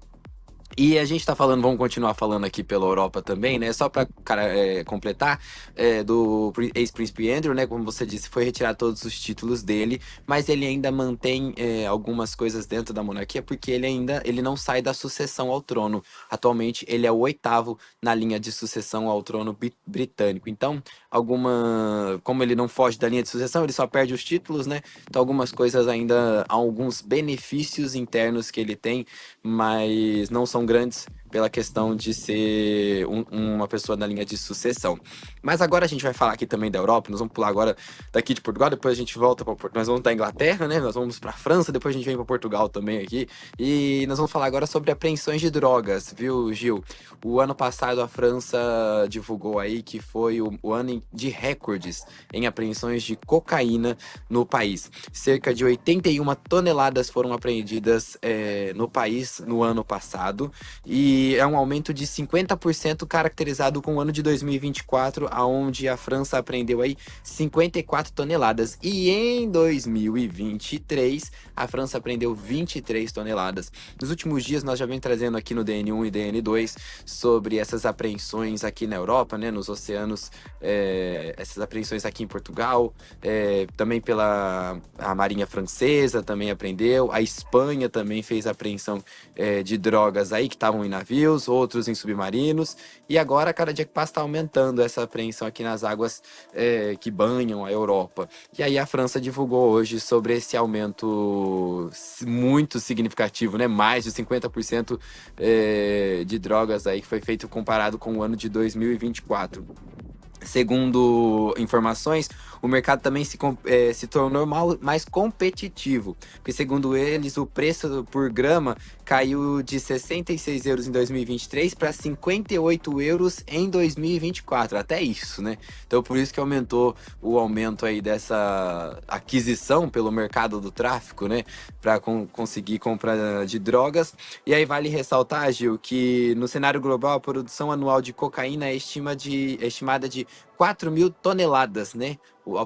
E a gente tá falando, vamos continuar falando aqui pela Europa também, né? Só para completar, do ex-príncipe Andrew, né? Como você disse, foi retirar todos os títulos dele, mas ele ainda mantém algumas coisas dentro da monarquia, porque ele não sai da sucessão ao trono. Atualmente, ele é o 8º na linha de sucessão ao trono britânico. Então, como ele não foge da linha de sucessão, ele só perde os títulos, né? Então, algumas coisas ainda, há alguns benefícios internos que ele tem, mas não são grandes pela questão de ser uma pessoa na linha de sucessão. Mas agora a gente vai falar aqui também da Europa, nós vamos pular agora daqui de Portugal, depois a gente volta nós vamos da Inglaterra, né? Nós vamos para França, depois a gente vem para Portugal também aqui, e nós vamos falar agora sobre apreensões de drogas, viu, Gil? O ano passado a França divulgou aí que foi o ano de recordes em apreensões de cocaína no país. Cerca de 81 toneladas foram apreendidas no país no ano passado, e é um aumento de 50% caracterizado com o ano de 2024, onde a França apreendeu aí 54 toneladas. E em 2023, a França apreendeu 23 toneladas. Nos últimos dias, nós já vem trazendo aqui no DN1 e DN2 sobre essas apreensões aqui na Europa, né, nos oceanos, essas apreensões aqui em Portugal, também a Marinha Francesa também apreendeu, a Espanha também fez apreensão de drogas aí que estavam em navios, outros em submarinos, e agora cada dia que passa está aumentando essa apreensão aqui nas águas que banham a Europa. E aí a França divulgou hoje sobre esse aumento muito significativo, né? Mais de 50% de drogas aí que foi feito comparado com o ano de 2024. Segundo informações, o mercado também se tornou mais competitivo, porque segundo eles, o preço por grama caiu de 66 euros em 2023 para 58 euros em 2024, até isso, né? Então por isso que aumentou o aumento aí dessa aquisição pelo mercado do tráfico, né? Para conseguir compra de drogas. E aí vale ressaltar, Gil, que no cenário global a produção anual de cocaína é estimada de 4 mil toneladas, né?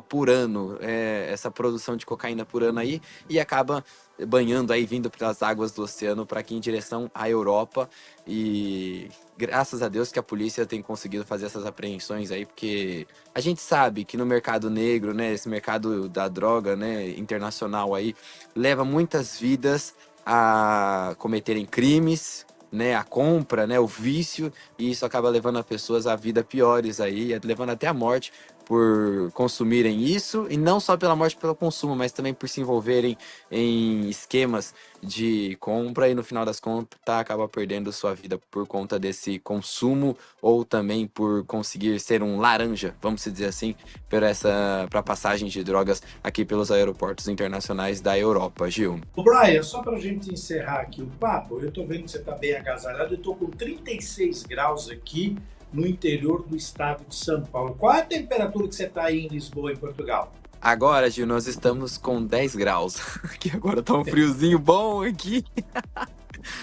Por ano, essa produção de cocaína por ano aí, e acaba banhando aí, vindo pelas águas do oceano para aqui em direção à Europa. E graças a Deus que a polícia tem conseguido fazer essas apreensões aí, porque a gente sabe que no mercado negro, né, esse mercado da droga, né, internacional aí, leva muitas vidas a cometerem crimes, né, a compra, né, o vício, e isso acaba levando as pessoas a vida piores aí, levando até a morte por consumirem isso, e não só pela morte pelo consumo, mas também por se envolverem em esquemas de compra e no final das contas acaba perdendo sua vida por conta desse consumo, ou também por conseguir ser um laranja, vamos dizer assim, para passagem de drogas aqui pelos aeroportos internacionais da Europa. Gil. O Brian, só para a gente encerrar aqui o papo, eu estou vendo que você está bem agasalhado, eu estou com 36 graus aqui no interior do estado de São Paulo. Qual é a temperatura que você está aí em Lisboa, em Portugal? Agora, Gil, nós estamos com 10 graus. Aqui agora tá um friozinho bom aqui.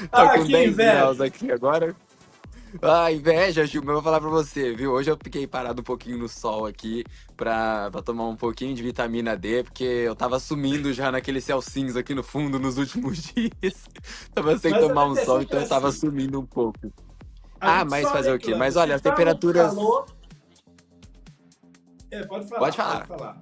Tô com 10 graus aqui agora. Ah, inveja, Gil, mas eu vou falar pra você, viu? Hoje eu fiquei parado um pouquinho no sol aqui pra tomar um pouquinho de vitamina D, porque eu tava sumindo já naquele céu cinza aqui no fundo nos últimos dias. Tava sem tomar um sol, então eu tava sumindo um pouco. Mas fazer o quê? Mas olha, as temperaturas... Pode falar.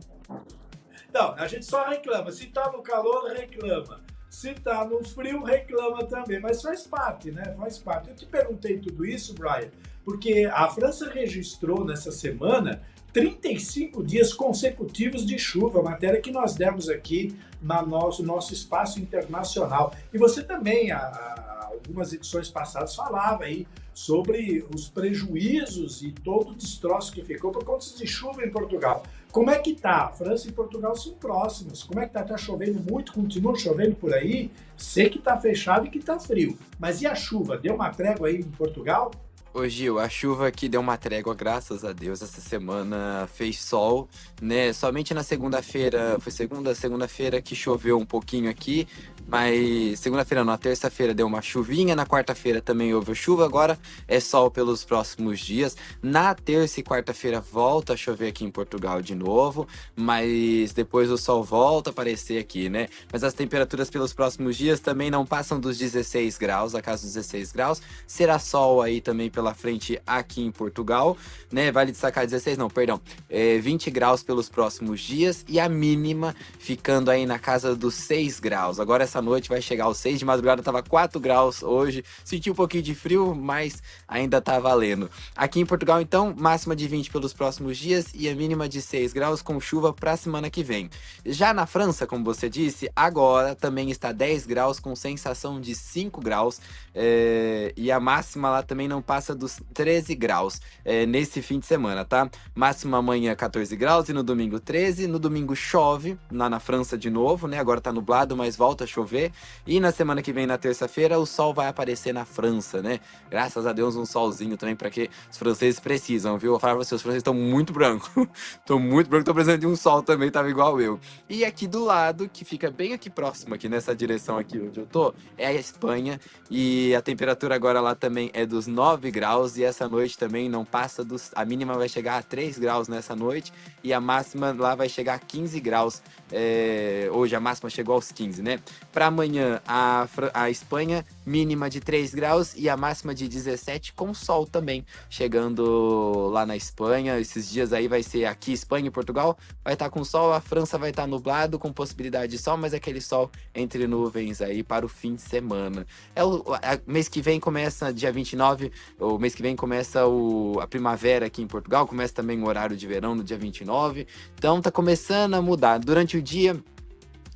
Não, a gente só reclama. Se tá no calor, reclama. Se tá no frio, reclama também. Mas faz parte, né? Faz parte. Eu te perguntei tudo isso, Brian, porque a França registrou nessa semana 35 dias consecutivos de chuva, matéria que nós demos aqui no nosso espaço internacional. E você também, algumas edições passadas, falava aí sobre os prejuízos e todo o destroço que ficou por conta de chuva em Portugal. Como é que tá? A França e Portugal são próximos. Como é que tá? Tá chovendo muito? Continua chovendo por aí? Sei que tá fechado e que tá frio. Mas e a chuva? Deu uma trégua aí em Portugal? Ô Gil, a chuva aqui deu uma trégua, graças a Deus. Essa semana fez sol, né? Somente na segunda-feira, foi segunda-feira que choveu um pouquinho aqui, mas segunda-feira não, na terça-feira deu uma chuvinha, na quarta-feira também houve chuva, agora é sol pelos próximos dias. Na terça e quarta-feira volta a chover aqui em Portugal de novo, mas depois o sol volta a aparecer aqui, né? Mas as temperaturas pelos próximos dias também não passam dos 16 graus, a casa dos 16 graus. Será sol aí também pela frente aqui em Portugal, né? Vale destacar 20 graus pelos próximos dias e a mínima ficando aí na casa dos 6 graus. Agora essa noite vai chegar aos 6, de madrugada tava 4 graus hoje, senti um pouquinho de frio, mas ainda tá valendo. Aqui em Portugal, então, máxima de 20 pelos próximos dias e a mínima de 6 graus com chuva pra semana que vem. Já na França, como você disse, agora também está 10 graus com sensação de 5 graus e a máxima lá também não passa dos 13 graus nesse fim de semana, tá? Máxima amanhã 14 graus e no domingo 13. No domingo chove lá na França de novo, né? Agora tá nublado, mas volta a chover. E na semana que vem, na terça-feira, o sol vai aparecer na França, né? Graças a Deus, um solzinho também, pra que os franceses precisam, viu? Eu vou falar pra vocês, os franceses estão muito brancos. Estão muito brancos, estão precisando de um sol também, tava igual eu. E aqui do lado, que fica bem aqui próximo, aqui nessa direção aqui onde eu tô, é a Espanha. E a temperatura agora lá também é dos 9 graus. E essa noite também não passa dos... A mínima vai chegar a 3 graus nessa noite. E a máxima lá vai chegar a 15 graus. Hoje a máxima chegou aos 15, né? Para amanhã, a Espanha, mínima de 3 graus e a máxima de 17, com sol também. Chegando lá na Espanha, esses dias aí vai ser aqui, Espanha e Portugal, vai estar com sol, a França vai estar nublado, com possibilidade de sol, mas aquele sol entre nuvens aí para o fim de semana. Mês que vem começa, dia 29, o mês que vem começa a primavera aqui em Portugal, começa também o horário de verão no dia 29, então tá começando a mudar. Durante o dia,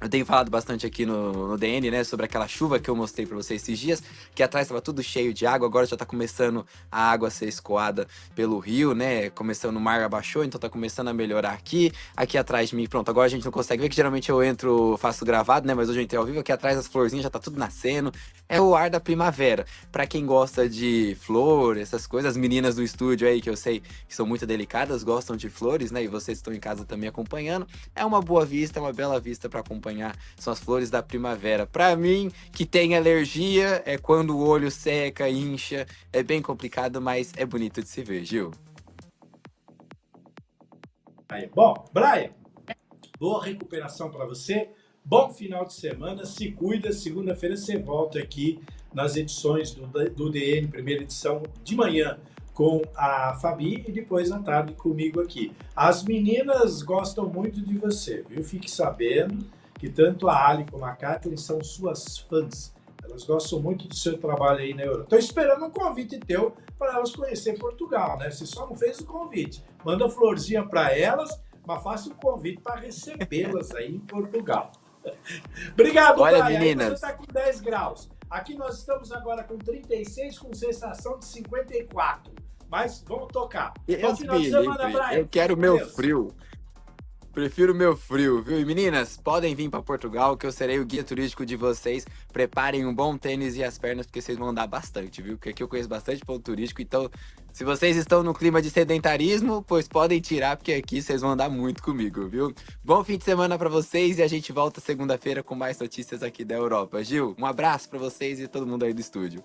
eu tenho falado bastante aqui no DN, né, sobre aquela chuva que eu mostrei pra vocês esses dias, que atrás estava tudo cheio de água, agora já tá começando a água a ser escoada pelo rio, né, começando, o mar abaixou, então tá começando a melhorar aqui atrás de mim, pronto, agora a gente não consegue ver, que geralmente eu entro, faço gravado, né, mas hoje eu entrei ao vivo, aqui atrás as florzinhas já tá tudo nascendo, é o ar da primavera. Pra quem gosta de flor, essas coisas, as meninas do estúdio aí, que eu sei que são muito delicadas, gostam de flores, né, e vocês estão em casa também acompanhando, é uma boa vista, é uma bela vista pra acompanhar. São as flores da primavera. Pra mim, que tem alergia, é quando o olho seca, incha. É bem complicado, mas é bonito de se ver, Gil. Bom, Brian, boa recuperação para você. Bom final de semana. Se cuida. Segunda-feira você volta aqui nas edições do DN, primeira edição, de manhã com a Fabi e depois à tarde comigo aqui. As meninas gostam muito de você, viu? Fique sabendo que tanto a Ali como a Kathleen são suas fãs. Elas gostam muito do seu trabalho aí na Europa. Estou esperando um convite teu para elas conhecer Portugal, né? Você só não fez o convite. Manda florzinha para elas, mas faça um convite para recebê-las aí em Portugal. Obrigado, Olha, Brian. meninas. Aí você está com 10 graus. Aqui nós estamos agora com 36, com sensação de 54. Mas vamos tocar. Bom final de semana, Brian. Eu quero o meu Deus. frio. Prefiro o meu frio, viu? E meninas, podem vir para Portugal, que eu serei o guia turístico de vocês. Preparem um bom tênis e as pernas, porque vocês vão andar bastante, viu? Porque aqui eu conheço bastante ponto turístico. Então, se vocês estão no clima de sedentarismo, pois podem tirar, porque aqui vocês vão andar muito comigo, viu? Bom fim de semana para vocês e a gente volta segunda-feira com mais notícias aqui da Europa. Gil, um abraço para vocês e todo mundo aí do estúdio.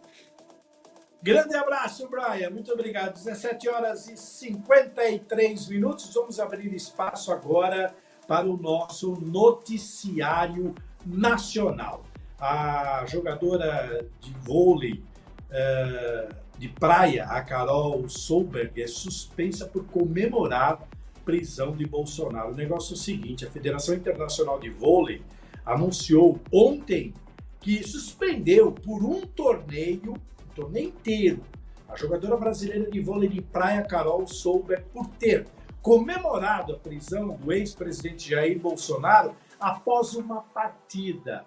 Grande abraço, Brian. Muito obrigado. 17 horas e 53 minutos. Vamos abrir espaço agora para o nosso noticiário nacional. A jogadora de vôlei de praia, a Carol Solberg, é suspensa por comemorar a prisão de Bolsonaro. O negócio é o seguinte, a Federação Internacional de Vôlei anunciou ontem que suspendeu por um torneio inteiro, a jogadora brasileira de vôlei de praia, Carol Solberg, por ter comemorado a prisão do ex-presidente Jair Bolsonaro após uma partida.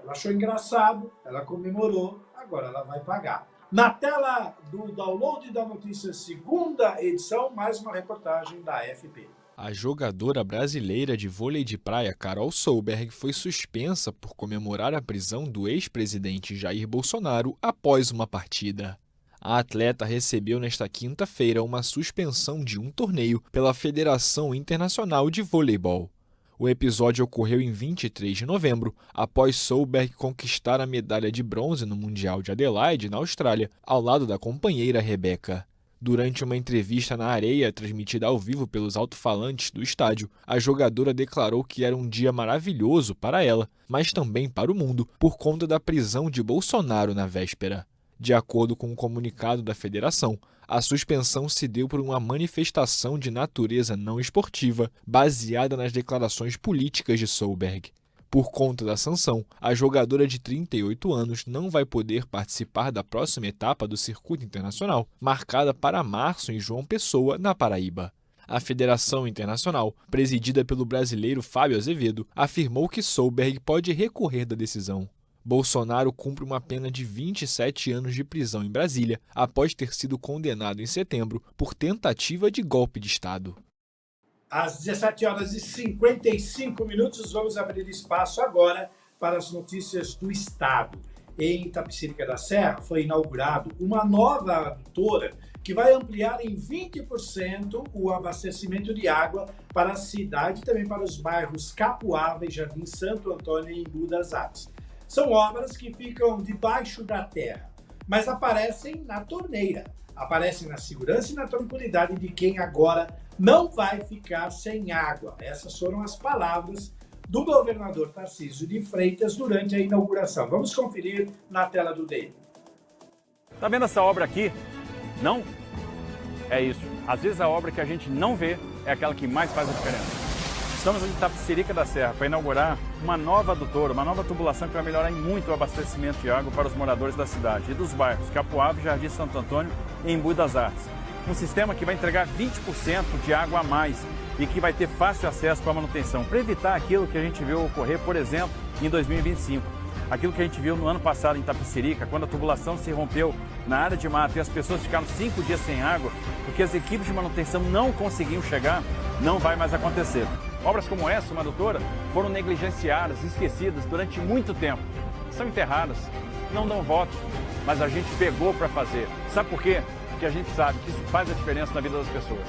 Ela achou engraçado, ela comemorou, agora ela vai pagar. Na tela do download da notícia, segunda edição, mais uma reportagem da AFP. A jogadora brasileira de vôlei de praia Carol Solberg foi suspensa por comemorar a prisão do ex-presidente Jair Bolsonaro após uma partida. A atleta recebeu nesta quinta-feira uma suspensão de um torneio pela Federação Internacional de Voleibol. O episódio ocorreu em 23 de novembro, após Solberg conquistar a medalha de bronze no Mundial de Adelaide, na Austrália, ao lado da companheira Rebeca. Durante uma entrevista na areia, transmitida ao vivo pelos alto-falantes do estádio, a jogadora declarou que era um dia maravilhoso para ela, mas também para o mundo, por conta da prisão de Bolsonaro na véspera. De acordo com um comunicado da federação, a suspensão se deu por uma manifestação de natureza não esportiva, baseada nas declarações políticas de Solberg. Por conta da sanção, a jogadora de 38 anos não vai poder participar da próxima etapa do circuito internacional, marcada para março em João Pessoa, na Paraíba. A Federação Internacional, presidida pelo brasileiro Fábio Azevedo, afirmou que Solberg pode recorrer da decisão. Bolsonaro cumpre uma pena de 27 anos de prisão em Brasília, após ter sido condenado em setembro por tentativa de golpe de Estado. Às 17 horas e 55 minutos, vamos abrir espaço agora para as notícias do Estado. Em Itapecerica da Serra foi inaugurado uma nova adutora que vai ampliar em 20% o abastecimento de água para a cidade e também para os bairros Capuava e Jardim Santo Antônio e Embu das Artes. São obras que ficam debaixo da terra, mas aparecem na torneira, aparecem na segurança e na tranquilidade de quem agora não vai ficar sem água. Essas foram as palavras do governador Tarcísio de Freitas durante a inauguração. Vamos conferir na tela do DN. Tá vendo essa obra aqui? Não? É isso. Às vezes a obra que a gente não vê é aquela que mais faz a diferença. Estamos em Itapecerica da Serra para inaugurar uma nova adutora, uma nova tubulação que vai melhorar muito o abastecimento de água para os moradores da cidade e dos bairros Capuava, Jardim Santo Antônio e Embu das Artes. Um sistema que vai entregar 20% de água a mais e que vai ter fácil acesso para a manutenção, para evitar aquilo que a gente viu ocorrer, por exemplo, em 2025. Aquilo que a gente viu no ano passado em Itapecerica, quando a tubulação se rompeu na área de mata e as pessoas ficaram 5 dias sem água, porque as equipes de manutenção não conseguiam chegar, não vai mais acontecer. Obras como essa, uma adutora, foram negligenciadas, esquecidas durante muito tempo. São enterradas, não dão voto, mas a gente pegou para fazer. Sabe por quê? Porque a gente sabe que isso faz a diferença na vida das pessoas.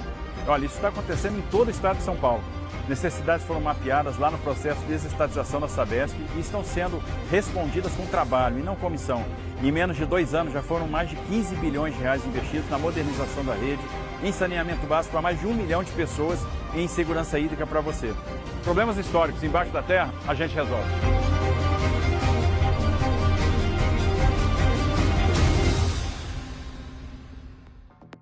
Olha, isso está acontecendo em todo o estado de São Paulo. Necessidades foram mapeadas lá no processo de desestatização da Sabesp e estão sendo respondidas com trabalho e não comissão. Em menos de 2 anos já foram mais de 15 bilhões de reais investidos na modernização da rede, em saneamento básico para mais de 1 milhão de pessoas em segurança hídrica para você. Problemas históricos embaixo da terra, a gente resolve.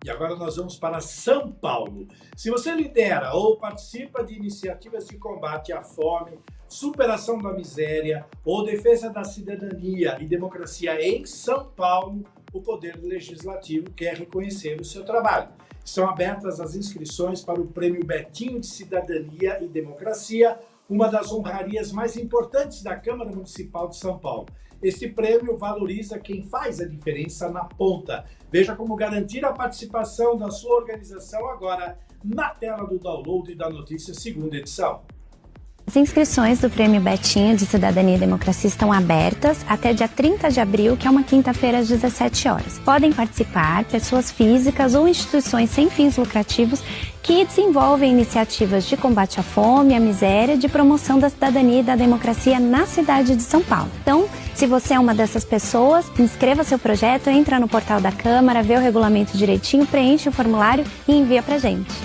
E agora nós vamos para São Paulo. Se você lidera ou participa de iniciativas de combate à fome, superação da miséria ou defesa da cidadania e democracia em São Paulo, o Poder Legislativo quer reconhecer o seu trabalho. Estão abertas as inscrições para o Prêmio Betinho de Cidadania e Democracia, uma das honrarias mais importantes da Câmara Municipal de São Paulo. Este prêmio valoriza quem faz a diferença na ponta. Veja como garantir a participação da sua organização agora na tela do download da notícia, segunda edição. As inscrições do Prêmio Betinho de Cidadania e Democracia estão abertas até dia 30 de abril, que é uma quinta-feira às 17 horas. Podem participar pessoas físicas ou instituições sem fins lucrativos que desenvolvem iniciativas de combate à fome, à miséria, de promoção da cidadania e da democracia na cidade de São Paulo. Então, se você é uma dessas pessoas, inscreva seu projeto, entra no portal da Câmara, vê o regulamento direitinho, preenche o formulário e envia pra gente.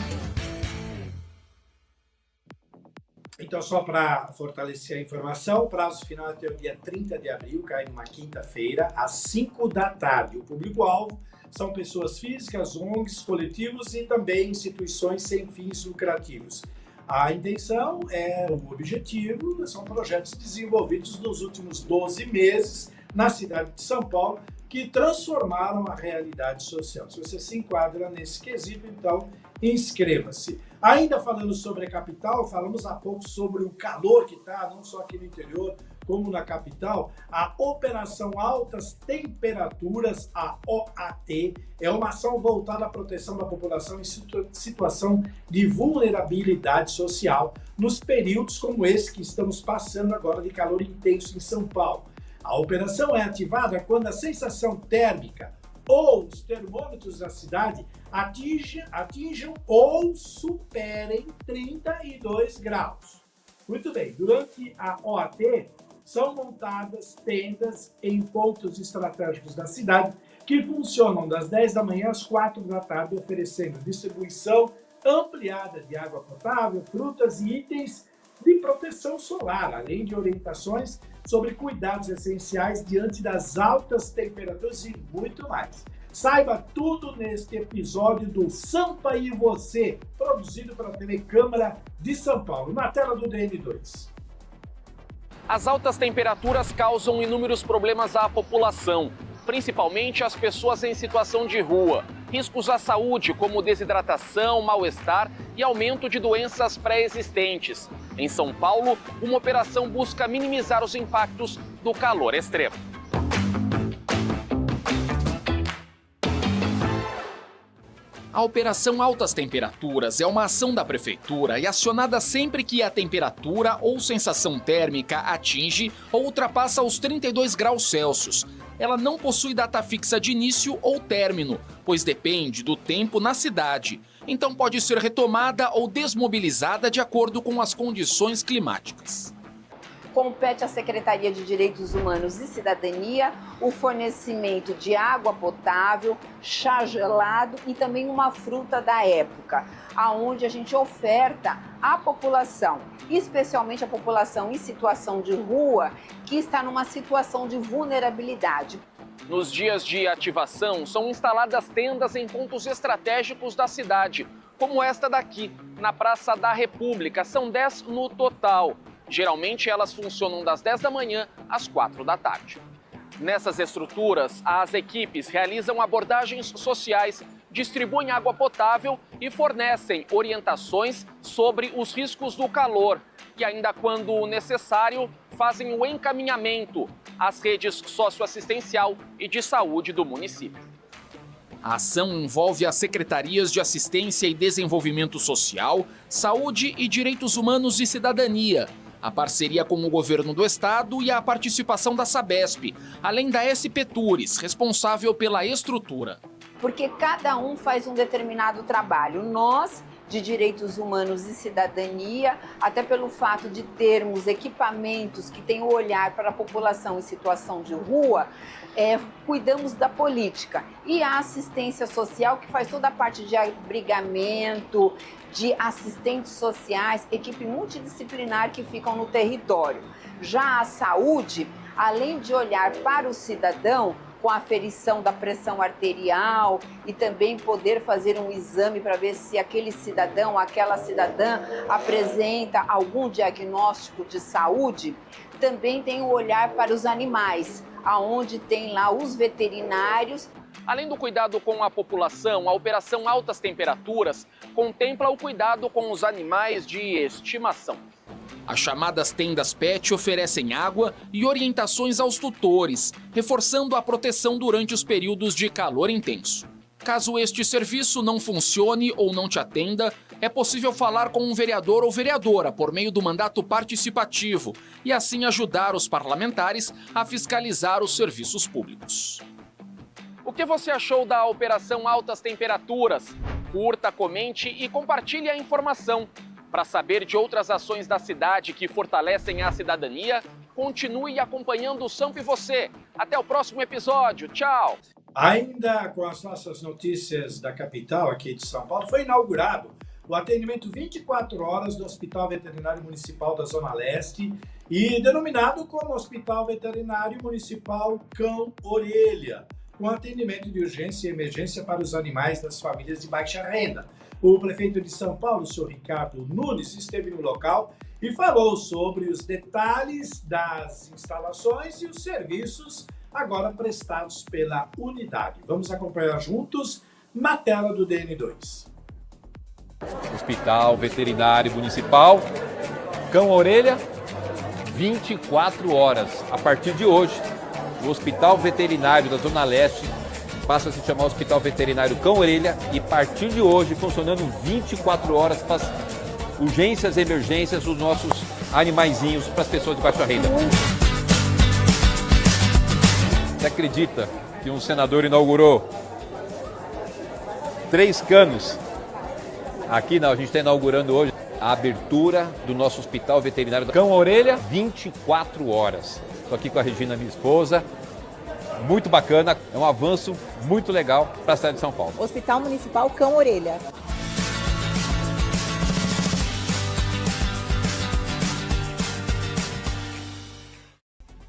Então, só para fortalecer a informação, o prazo final é até o dia 30 de abril, cai numa quinta-feira, às 5 da tarde. O público-alvo são pessoas físicas, ONGs, coletivos e também instituições sem fins lucrativos. A intenção o objetivo, são projetos desenvolvidos nos últimos 12 meses na cidade de São Paulo, que transformaram a realidade social. Se você se enquadra nesse quesito, então inscreva-se. Ainda falando sobre a capital, falamos há pouco sobre o calor que está, não só aqui no interior, como na capital. A Operação Altas Temperaturas, a OAT, é uma ação voltada à proteção da população em situação de vulnerabilidade social, nos períodos como esse que estamos passando agora de calor intenso em São Paulo. A operação é ativada quando a sensação térmica ou os termômetros da cidade atinjam ou superem 32 graus. Muito bem, durante a OAT são montadas tendas em pontos estratégicos da cidade que funcionam das 10 da manhã às 4 da tarde, oferecendo distribuição ampliada de água potável, frutas e itens de proteção solar, além de orientações sobre cuidados essenciais diante das altas temperaturas e muito mais. Saiba tudo neste episódio do Sampa e Você, produzido pela TV Câmara de São Paulo, na tela do DN2. As altas temperaturas causam inúmeros problemas à população, principalmente às pessoas em situação de rua. Riscos à saúde, como desidratação, mal-estar e aumento de doenças pré-existentes. Em São Paulo, uma operação busca minimizar os impactos do calor extremo. A Operação Altas Temperaturas é uma ação da Prefeitura e acionada sempre que a temperatura ou sensação térmica atinge ou ultrapassa os 32 graus Celsius. Ela não possui data fixa de início ou término, pois depende do tempo na cidade. Então pode ser retomada ou desmobilizada de acordo com as condições climáticas. Compete à Secretaria de Direitos Humanos e Cidadania o fornecimento de água potável, chá gelado e também uma fruta da época, aonde a gente oferta à população, especialmente a população em situação de rua, que está numa situação de vulnerabilidade. Nos dias de ativação, são instaladas tendas em pontos estratégicos da cidade, como esta daqui, na Praça da República. São 10 no total. Geralmente elas funcionam das 10 da manhã às 4 da tarde. Nessas estruturas, as equipes realizam abordagens sociais, distribuem água potável e fornecem orientações sobre os riscos do calor. E ainda quando necessário, fazem o encaminhamento às redes socioassistencial e de saúde do município. A ação envolve as Secretarias de Assistência e Desenvolvimento Social, Saúde e Direitos Humanos e Cidadania, a parceria com o governo do estado e a participação da Sabesp, além da SP Tours, responsável pela estrutura. Porque cada um faz um determinado trabalho. Nós de Direitos Humanos e Cidadania, até pelo fato de termos equipamentos que têm o olhar para a população em situação de rua, cuidamos da política. E a assistência social, que faz toda a parte de abrigamento, de assistentes sociais, equipe multidisciplinar que ficam no território. Já a saúde, além de olhar para o cidadão, com a aferição da pressão arterial e também poder fazer um exame para ver se aquele cidadão, aquela cidadã apresenta algum diagnóstico de saúde, também tem o olhar para os animais, aonde tem lá os veterinários. Além do cuidado com a população, a Operação Altas Temperaturas contempla o cuidado com os animais de estimação. As chamadas tendas PET oferecem água e orientações aos tutores, reforçando a proteção durante os períodos de calor intenso. Caso este serviço não funcione ou não te atenda, é possível falar com um vereador ou vereadora por meio do mandato participativo e assim ajudar os parlamentares a fiscalizar os serviços públicos. O que você achou da Operação Altas Temperaturas? Curta, comente e compartilhe a informação. Para saber de outras ações da cidade que fortalecem a cidadania, continue acompanhando o Sampa e Você. Até o próximo episódio. Tchau! Ainda com as nossas notícias da capital aqui de São Paulo, foi inaugurado o atendimento 24 horas do Hospital Veterinário Municipal da Zona Leste e denominado como Hospital Veterinário Municipal Cão Orelha, com atendimento de urgência e emergência para os animais das famílias de baixa renda. O prefeito de São Paulo, o senhor Ricardo Nunes, esteve no local e falou sobre os detalhes das instalações e os serviços agora prestados pela unidade. Vamos acompanhar juntos na tela do DN2. Hospital Veterinário Municipal, Cão Orelha, 24 horas. A partir de hoje, o Hospital Veterinário da Zona Leste passa a se chamar Hospital Veterinário Cão Orelha e a partir de hoje funcionando 24 horas para as urgências e emergências dos nossos animaizinhos para as pessoas de baixa renda. Você acredita que um senador inaugurou 3 canos? Aqui não, a gente está inaugurando hoje a abertura do nosso Hospital Veterinário Cão Orelha, 24 horas. Estou aqui com a Regina, minha esposa. Muito bacana, é um avanço muito legal para a cidade de São Paulo. Hospital Municipal Cão Orelha.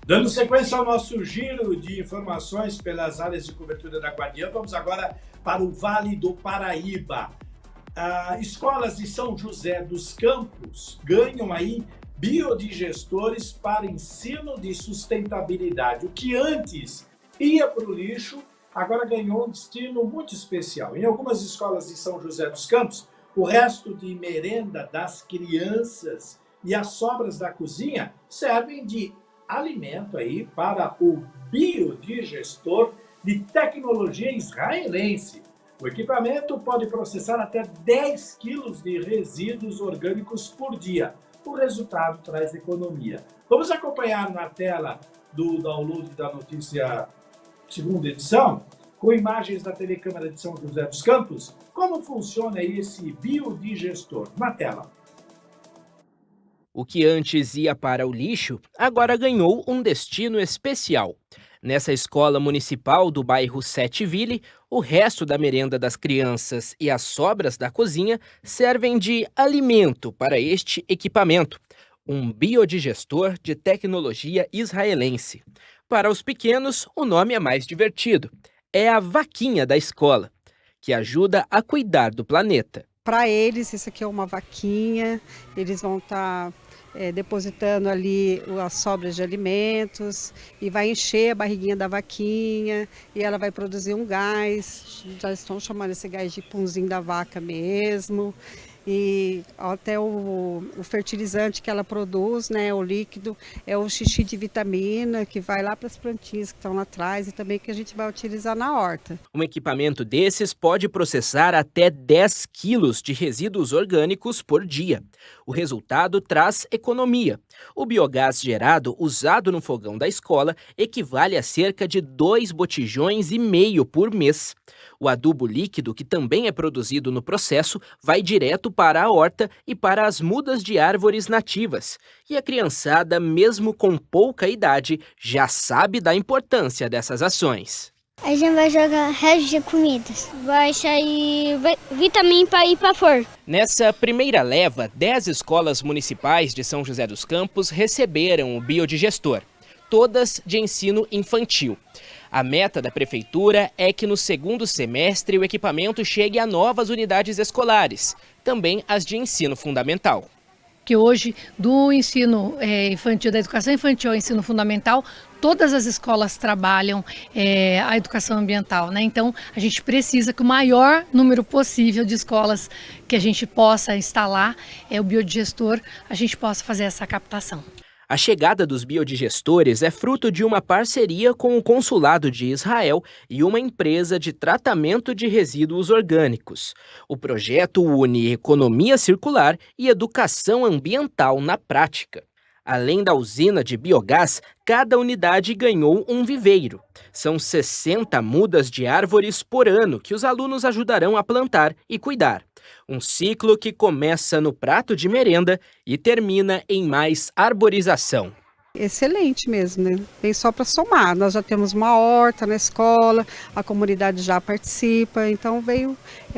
Dando sequência ao nosso giro de informações pelas áreas de cobertura da Guardiã, vamos agora para o Vale do Paraíba. Escolas de São José dos Campos ganham aí biodigestores para ensino de sustentabilidade. O que antes ia para o lixo, agora ganhou um destino muito especial. Em algumas escolas de São José dos Campos, o resto de merenda das crianças e as sobras da cozinha servem de alimento aí para o biodigestor de tecnologia israelense. O equipamento pode processar até 10 quilos de resíduos orgânicos por dia. O resultado traz economia. Vamos acompanhar na tela do download da notícia segunda edição, com imagens da TV Câmara de São José dos Campos, como funciona esse biodigestor. Na tela. O que antes ia para o lixo, agora ganhou um destino especial. Nessa escola municipal do bairro Setteville, o resto da merenda das crianças e as sobras da cozinha servem de alimento para este equipamento, um biodigestor de tecnologia israelense. Para os pequenos, o nome é mais divertido. É a vaquinha da escola, que ajuda a cuidar do planeta. Para eles, isso aqui é uma vaquinha, eles vão estar depositando ali as sobras de alimentos e vai encher a barriguinha da vaquinha e ela vai produzir um gás, já estão chamando esse gás de punzinho da vaca mesmo. E até o fertilizante que ela produz, né, o líquido, é o xixi de vitamina que vai lá para as plantinhas que estão lá atrás e também que a gente vai utilizar na horta. Um equipamento desses pode processar até 10 quilos de resíduos orgânicos por dia. O resultado traz economia. O biogás gerado usado no fogão da escola equivale a cerca de 2,5 botijões por mês. O adubo líquido, que também é produzido no processo, vai direto para a horta e para as mudas de árvores nativas. E a criançada, mesmo com pouca idade, já sabe da importância dessas ações. A gente vai jogar resto de comidas. Vai sair vitamina para ir para flor. Nessa primeira leva, 10 escolas municipais de São José dos Campos receberam o biodigestor, todas de ensino infantil. A meta da prefeitura é que no segundo semestre o equipamento chegue a novas unidades escolares, também as de ensino fundamental. Que hoje, do ensino infantil, da educação infantil ao ensino fundamental, todas as escolas trabalham a educação ambiental, né? Então, a gente precisa que o maior número possível de escolas que a gente possa instalar o biodigestor, a gente possa fazer essa captação. A chegada dos biodigestores é fruto de uma parceria com o Consulado de Israel e uma empresa de tratamento de resíduos orgânicos. O projeto une economia circular e educação ambiental na prática. Além da usina de biogás, cada unidade ganhou um viveiro. São 60 mudas de árvores por ano que os alunos ajudarão a plantar e cuidar. Um ciclo que começa no prato de merenda e termina em mais arborização. Excelente mesmo, né? Vem só para somar. Nós já temos uma horta na escola, a comunidade já participa, então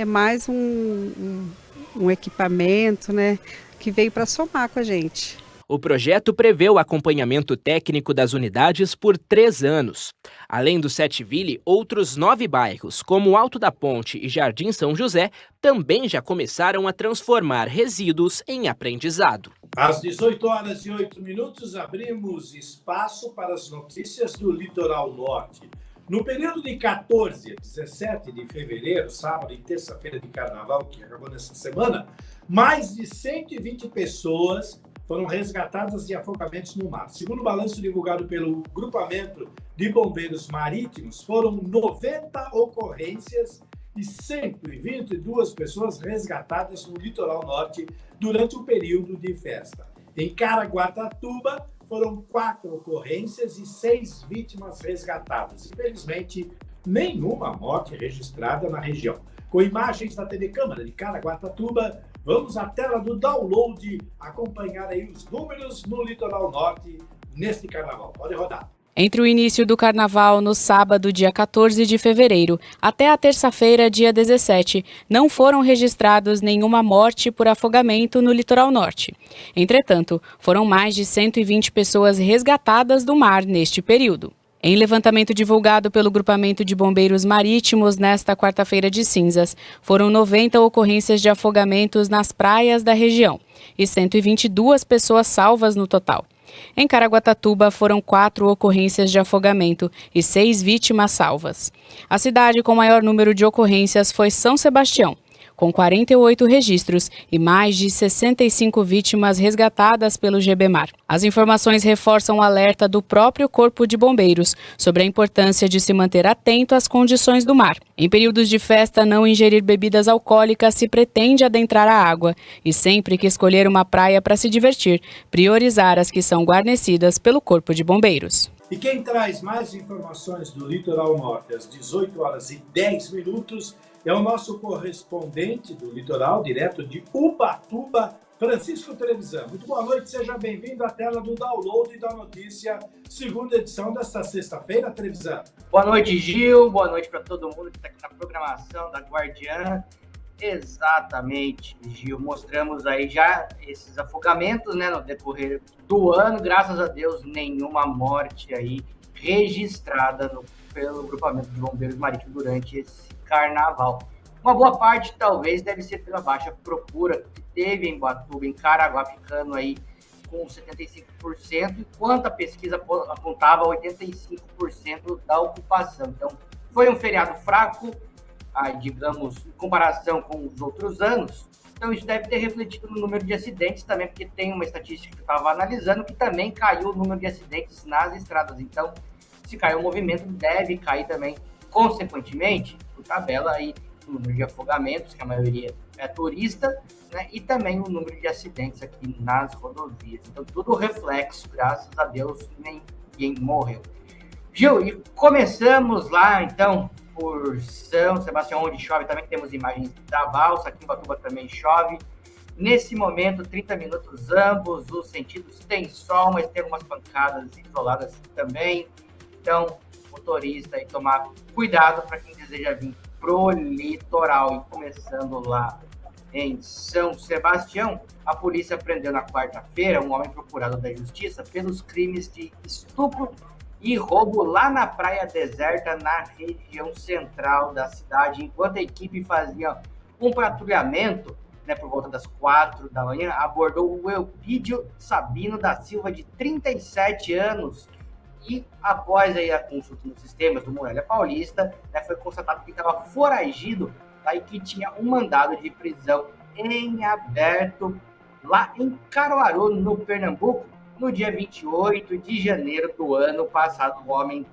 mais um equipamento, né? Que veio para somar com a gente. O projeto prevê o acompanhamento técnico das unidades por 3 anos. Além do Setville, outros 9 bairros, como Alto da Ponte e Jardim São José, também já começaram a transformar resíduos em aprendizado. Às 18h08, abrimos espaço para as notícias do Litoral Norte. No período de 14 a 17 de fevereiro, sábado e terça-feira de carnaval, que acabou nessa semana, mais de 120 pessoas foram resgatadas de afogamentos no mar. Segundo o balanço divulgado pelo Grupamento de Bombeiros Marítimos, foram 90 ocorrências e 122 pessoas resgatadas no litoral norte durante o período de festa. Em Caraguatatuba, foram 4 ocorrências e 6 vítimas resgatadas. Infelizmente, nenhuma morte registrada na região. Com imagens da TV Câmara de Caraguatatuba, vamos à tela do download acompanhar aí os números no litoral norte neste carnaval. Pode rodar. Entre o início do carnaval, no sábado, dia 14 de fevereiro, até a terça-feira, dia 17, não foram registrados nenhuma morte por afogamento no litoral norte. Entretanto, foram mais de 120 pessoas resgatadas do mar neste período. Em levantamento divulgado pelo Grupamento de Bombeiros Marítimos nesta quarta-feira de cinzas, foram 90 ocorrências de afogamentos nas praias da região e 122 pessoas salvas no total. Em Caraguatatuba, foram 4 ocorrências de afogamento e 6 vítimas salvas. A cidade com maior número de ocorrências foi São Sebastião, com 48 registros e mais de 65 vítimas resgatadas pelo GBMAR. As informações reforçam o alerta do próprio Corpo de Bombeiros sobre a importância de se manter atento às condições do mar. Em períodos de festa, não ingerir bebidas alcoólicas se pretende adentrar a água e sempre que escolher uma praia para se divertir, priorizar as que são guarnecidas pelo Corpo de Bombeiros. E quem traz mais informações do Litoral Norte às 18h10 é o nosso correspondente do litoral, direto de Ubatuba, Francisco Trevisan. Muito boa noite, seja bem-vindo à tela do download da notícia, segunda edição desta sexta-feira, Trevisan. Boa noite, Gil, boa noite para todo mundo que está aqui na programação da Guardiã. Exatamente, Gil, mostramos aí já esses afogamentos, né, no decorrer do ano, graças a Deus, nenhuma morte aí registrada pelo Grupamento de Bombeiros Marítimos durante esse carnaval. Uma boa parte, talvez, deve ser pela baixa procura que teve em Ubatuba, em Caraguá, ficando aí com 75%, enquanto a pesquisa apontava 85% da ocupação. Então, foi um feriado fraco, digamos, em comparação com os outros anos. Então, isso deve ter refletido no número de acidentes também, porque tem uma estatística que eu estava analisando que também caiu o número de acidentes nas estradas. Então, se caiu o movimento, deve cair também, consequentemente, por tabela, aí, o número de afogamentos, que a maioria turista, né, e também o número de acidentes aqui nas rodovias. Então, tudo reflexo, graças a Deus, ninguém morreu. Gil, e começamos lá, então, por São Sebastião, onde chove, também temos imagens da balsa, aqui em Ubatuba também chove. Nesse momento, 30 minutos ambos os sentidos, tem sol, mas tem algumas pancadas isoladas também. Então, motorista, aí tomar cuidado para quem deseja vir pro litoral. E começando lá em São Sebastião, a polícia prendeu na quarta-feira um homem procurado da justiça pelos crimes de estupro e roubo lá na praia deserta, na região central da cidade, enquanto a equipe fazia um patrulhamento, né, por volta das 4 da manhã, abordou o Elpidio Sabino da Silva, de 37 anos, e após aí a consulta nos sistemas do Muralha Paulista, né, foi constatado que estava foragido, tá, e que tinha um mandado de prisão em aberto lá em Caruaru, no Pernambuco, no dia 28 de janeiro do ano passado. O homem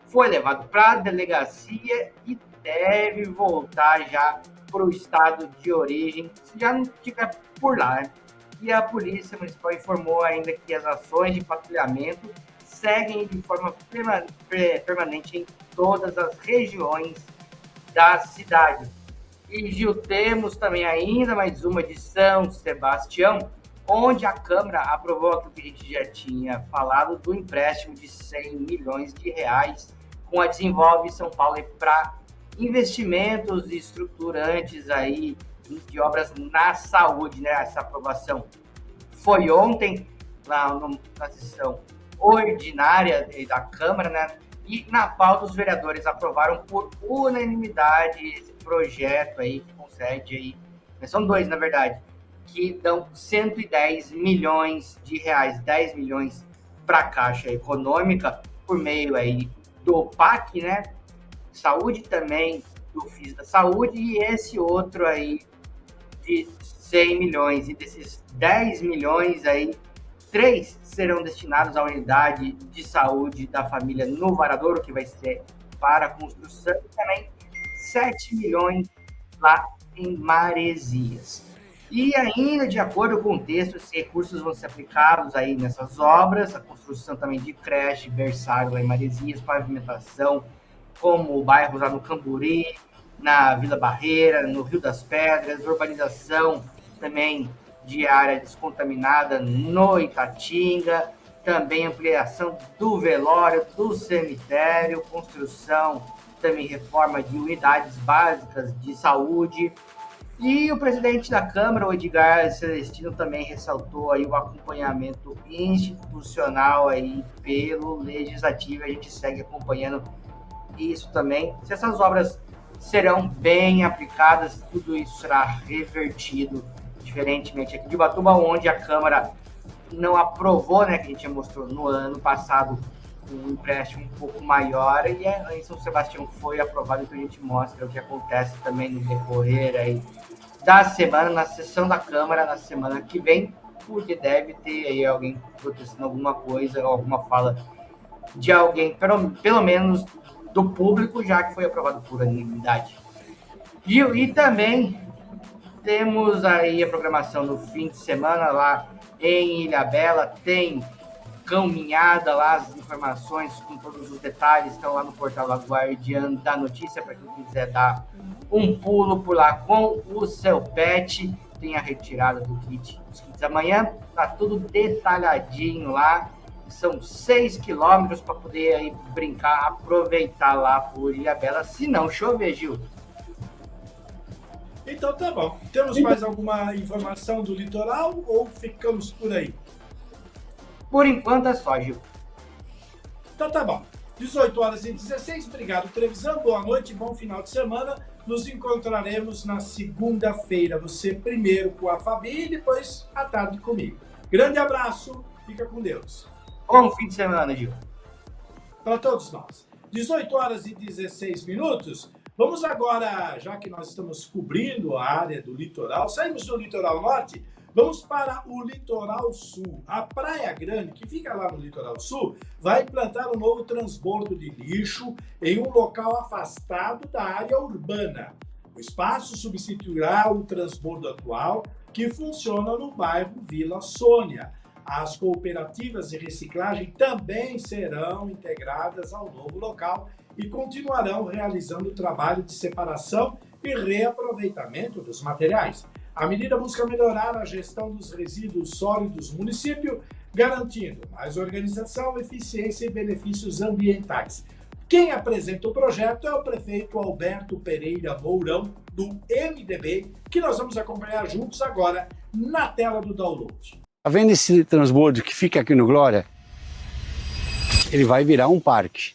foi levado para a delegacia e deve voltar já para o estado de origem, se já não estiver por lá, né? E a Polícia Municipal informou ainda que as ações de patrulhamento seguem de forma permanente em todas as regiões da cidade. E, Gil, temos também ainda mais uma de São Sebastião, onde a Câmara aprovou aquilo que a gente já tinha falado, do empréstimo de 100 milhões de reais com a Desenvolve São Paulo para investimentos estruturantes aí de obras na saúde, né? Essa aprovação foi ontem, lá na sessão ordinária da Câmara, né? E na pauta os vereadores aprovaram por unanimidade esse projeto aí, que concede aí, são dois na verdade, que dão 110 milhões de reais, 10 milhões para a Caixa Econômica, por meio aí do PAC, né? Saúde também, do FIS da Saúde, e esse outro aí de 100 milhões. E desses 10 milhões aí, 3 serão destinados à unidade de saúde da família no Varadouro, que vai ser para a construção, e também 7 milhões lá em Maresias. E ainda, de acordo com o texto, esses recursos vão ser aplicados aí nessas obras, a construção também de creche, berçário lá em Maresias, pavimentação, como bairros lá no Camburi, na Vila Barreira, no Rio das Pedras, urbanização também de área descontaminada no Itatinga, também ampliação do velório, do cemitério, construção, também reforma de unidades básicas de saúde. E o presidente da Câmara, o Edgar Celestino, também ressaltou aí o acompanhamento institucional aí pelo Legislativo. A gente segue acompanhando isso também. Se essas obras serão bem aplicadas, tudo isso será revertido, diferentemente aqui de Ubatuba, onde a Câmara não aprovou, né, que a gente já mostrou no ano passado, um empréstimo um pouco maior, e em São Sebastião foi aprovado. Então a gente mostra o que acontece também no decorrer aí da semana, na sessão da Câmara, na semana que vem, porque deve ter aí alguém protestando alguma coisa, ou alguma fala de alguém, pelo menos do público, já que foi aprovado por unanimidade. E também temos aí a programação no fim de semana lá em Ilhabela, tem caminhada lá, as informações com todos os detalhes estão lá no portal da Guardiã da Notícia, para quem quiser dar um pulo por lá com o seu pet. Tem a retirada dos kits amanhã, tá tudo detalhadinho lá. São 6 quilômetros para poder aí brincar, aproveitar lá por Ilhabela, se não chover, Gil. Então tá bom. Temos mais alguma informação do litoral ou ficamos por aí? Por enquanto é só, Gil. Então tá bom. 18h16, obrigado, televisão. Boa noite, bom final de semana. Nos encontraremos na segunda-feira. Você primeiro com a Fabi e depois à tarde comigo. Grande abraço, fica com Deus. Bom fim de semana, Gil. Para todos nós. 18h16. Vamos agora, já que nós estamos cobrindo a área do litoral, saímos do litoral norte, vamos para o litoral sul. A Praia Grande, que fica lá no litoral sul, vai implantar um novo transbordo de lixo em um local afastado da área urbana. O espaço substituirá o transbordo atual, que funciona no bairro Vila Sônia. As cooperativas de reciclagem também serão integradas ao novo local e continuarão realizando o trabalho de separação e reaproveitamento dos materiais. A medida busca melhorar a gestão dos resíduos sólidos do município, garantindo mais organização, eficiência e benefícios ambientais. Quem apresenta o projeto é o prefeito Alberto Pereira Mourão, do MDB, que nós vamos acompanhar juntos agora na tela do download. Tá vendo esse transbordo que fica aqui no Glória? Ele vai virar um parque.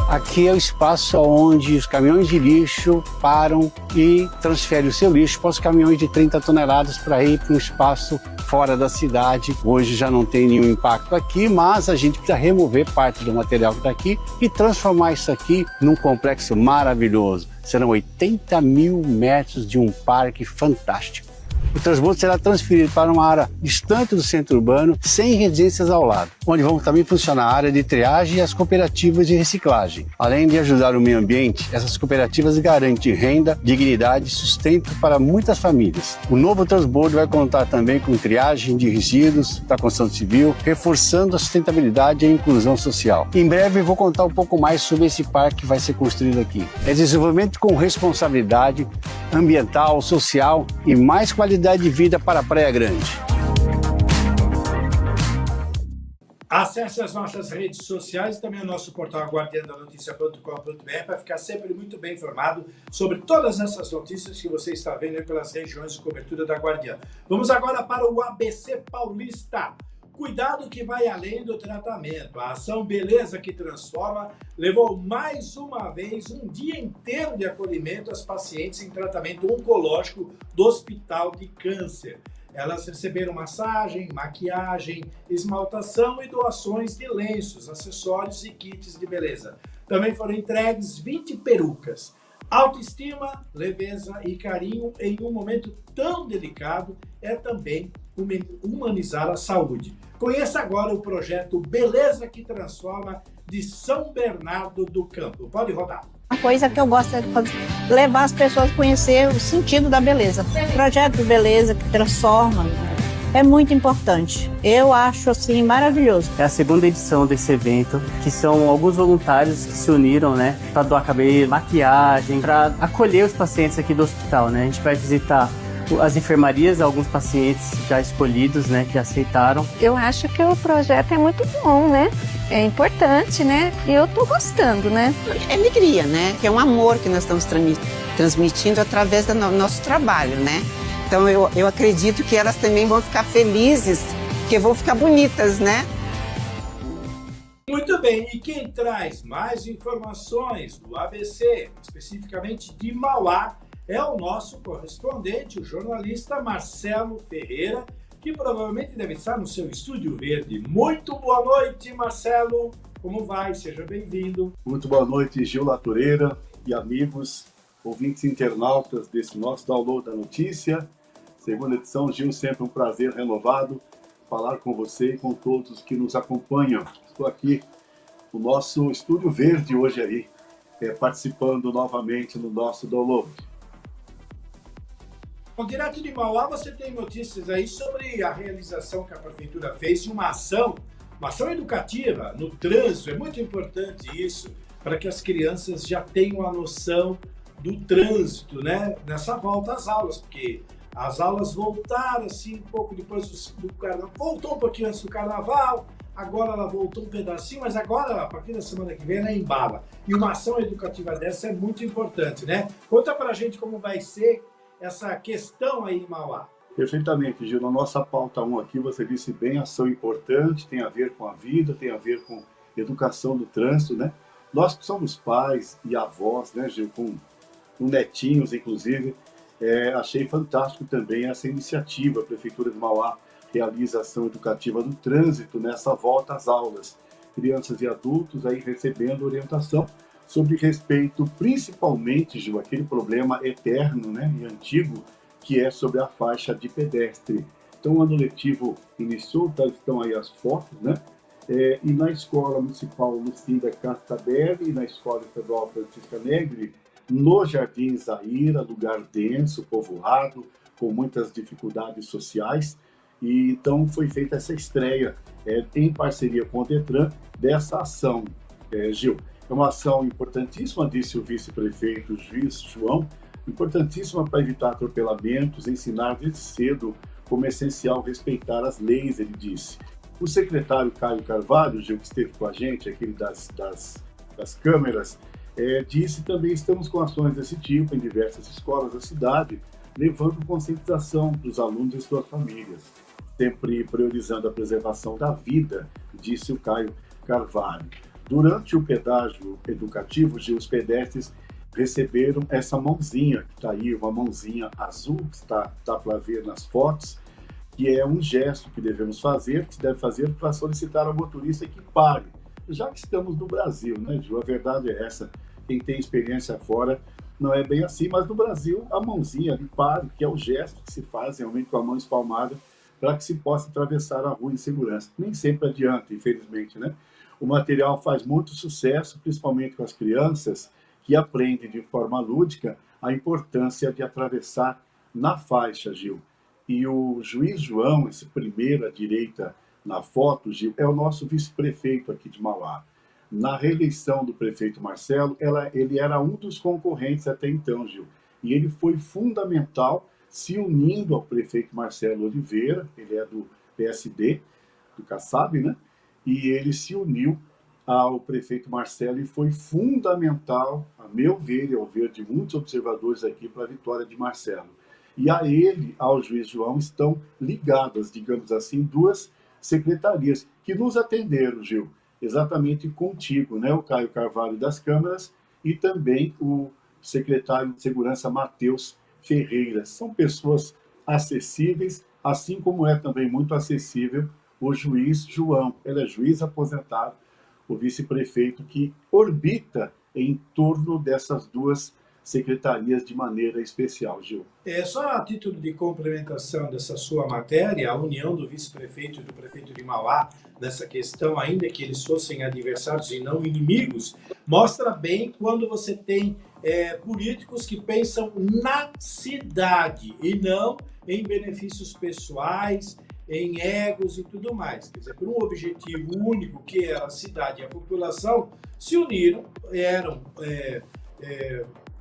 Aqui é o espaço onde os caminhões de lixo param e transferem o seu lixo para os caminhões de 30 toneladas para ir para um espaço fora da cidade. Hoje já não tem nenhum impacto aqui, mas a gente precisa remover parte do material que está aqui e transformar isso aqui num complexo maravilhoso. Serão 80 mil metros de um parque fantástico. O transbordo será transferido para uma área distante do centro urbano, sem residências ao lado, onde vão também funcionar a área de triagem e as cooperativas de reciclagem. Além de ajudar o meio ambiente, essas cooperativas garantem renda, dignidade e sustento para muitas famílias. O novo transbordo vai contar também com triagem de resíduos da construção civil, reforçando a sustentabilidade e a inclusão social. Em breve eu vou contar um pouco mais sobre esse parque que vai ser construído aqui. É desenvolvimento com responsabilidade ambiental, social e mais qualidade de vida para a Praia Grande. Acesse as nossas redes sociais e também o nosso portal guardiandanoticia.com.br para ficar sempre muito bem informado sobre todas essas notícias que você está vendo aí pelas regiões de cobertura da Guardiã. Vamos agora para o ABC Paulista. Cuidado que vai além do tratamento. A ação Beleza que Transforma levou mais uma vez um dia inteiro de acolhimento às pacientes em tratamento oncológico do Hospital de Câncer. Elas receberam massagem, maquiagem, esmaltação e doações de lenços, acessórios e kits de beleza. Também foram entregues 20 perucas. Autoestima, leveza e carinho em um momento tão delicado é também humanizar a saúde. Conheça agora o projeto Beleza que Transforma de São Bernardo do Campo. Pode rodar. Uma coisa que eu gosto é de levar as pessoas a conhecer o sentido da beleza. O projeto Beleza que Transforma é muito importante. Eu acho assim maravilhoso. É a segunda edição desse evento, que são alguns voluntários que se uniram, né, para doar cabelo, maquiagem, para acolher os pacientes aqui do hospital, né? A gente vai visitar as enfermarias, alguns pacientes já escolhidos, né, que aceitaram. Eu acho que o projeto é muito bom, né? É importante, né? E eu tô gostando, né? É alegria, né? Que é um amor que nós estamos transmitindo através do nosso trabalho, né? Então eu acredito que elas também vão ficar felizes, que vão ficar bonitas, né? Muito bem, e quem traz mais informações do ABC, especificamente de Mauá, é o nosso correspondente, o jornalista Marcelo Ferreira, que provavelmente deve estar no seu estúdio verde. Muito boa noite, Marcelo. Como vai? Seja bem-vindo. Muito boa noite, Gil Latoreira e amigos, ouvintes internautas desse nosso download da notícia. Segunda edição, Gil, sempre um prazer renovado falar com você e com todos que nos acompanham. Estou aqui no nosso estúdio verde hoje aí, participando novamente no nosso download. Bom, direto de Mauá, você tem notícias aí sobre a realização que a Prefeitura fez de uma ação educativa no trânsito. É muito importante isso, para que as crianças já tenham a noção do trânsito, né? Nessa volta às aulas, porque as aulas voltaram assim um pouco depois do carnaval, voltou um pouquinho antes do carnaval, agora ela voltou um pedacinho, mas agora, a partir da semana que vem, ela embala. E uma ação educativa dessa é muito importante, né? Conta pra gente como vai ser essa questão aí em Mauá. Perfeitamente, Gil. Na nossa pauta 1 aqui, você disse bem, ação importante, tem a ver com a vida, tem a ver com educação do trânsito, né? Nós que somos pais e avós, né, Gil, com netinhos, inclusive, achei fantástico também essa iniciativa. A Prefeitura de Mauá realiza ação educativa do trânsito nessa volta às aulas. Crianças e adultos aí recebendo orientação sobre respeito, principalmente, Gil, aquele problema eterno, né, e antigo, que é sobre a faixa de pedestre. Então, o ano letivo iniciou, estão aí as fotos, né? E na Escola Municipal Lucinda Castabelli e na Escola Estadual Francisca Negri, no Jardim Zaira, lugar denso, povoado, com muitas dificuldades sociais. E então foi feita essa estreia em parceria com o Detran dessa ação, Gil. É uma ação importantíssima, disse o vice-prefeito Juiz João, importantíssima para evitar atropelamentos, ensinar desde cedo como é essencial respeitar as leis, ele disse. O secretário Caio Carvalho, Gil, que esteve com a gente, aquele das câmeras, disse também estamos com ações desse tipo em diversas escolas da cidade, levando conscientização para os alunos e suas famílias, sempre priorizando a preservação da vida, disse o Caio Carvalho. Durante o pedágio educativo, os pedestres receberam essa mãozinha, que está aí, uma mãozinha azul, que dá para ver nas fotos, que é um gesto que devemos fazer, que se deve fazer para solicitar ao motorista que pare. Já que estamos no Brasil, né, Gil? A verdade é essa. Quem tem experiência fora não é bem assim, mas no Brasil, a mãozinha ali, pare, que é o gesto que se faz realmente com a mão espalmada para que se possa atravessar a rua em segurança. Nem sempre adianta, infelizmente, né? O material faz muito sucesso, principalmente com as crianças, que aprendem de forma lúdica a importância de atravessar na faixa, Gil. E o Juiz João, esse primeiro à direita na foto, Gil, é o nosso vice-prefeito aqui de Mauá. Na reeleição do prefeito Marcelo, ele era um dos concorrentes até então, Gil. E ele foi fundamental, se unindo ao prefeito Marcelo Oliveira, ele é do PSD, do Kassab, né? E ele se uniu ao prefeito Marcelo e foi fundamental, a meu ver e ao ver de muitos observadores aqui, para a vitória de Marcelo. E a ele, ao Juiz João, estão ligadas, digamos assim, duas secretarias que nos atenderam, Gil, exatamente contigo, né? O Caio Carvalho das Câmaras e também o secretário de Segurança, Matheus Ferreira. São pessoas acessíveis, assim como é também muito acessível o Juiz João. Ele é juiz aposentado, o vice-prefeito que orbita em torno dessas duas secretarias de maneira especial, Gil. Só a título de complementação dessa sua matéria, a união do vice-prefeito e do prefeito de Mauá nessa questão, ainda que eles fossem adversários e não inimigos, mostra bem quando você tem políticos que pensam na cidade e não em benefícios pessoais, em egos e tudo mais. Quer dizer, por um objetivo único, que era a cidade e a população, se uniram,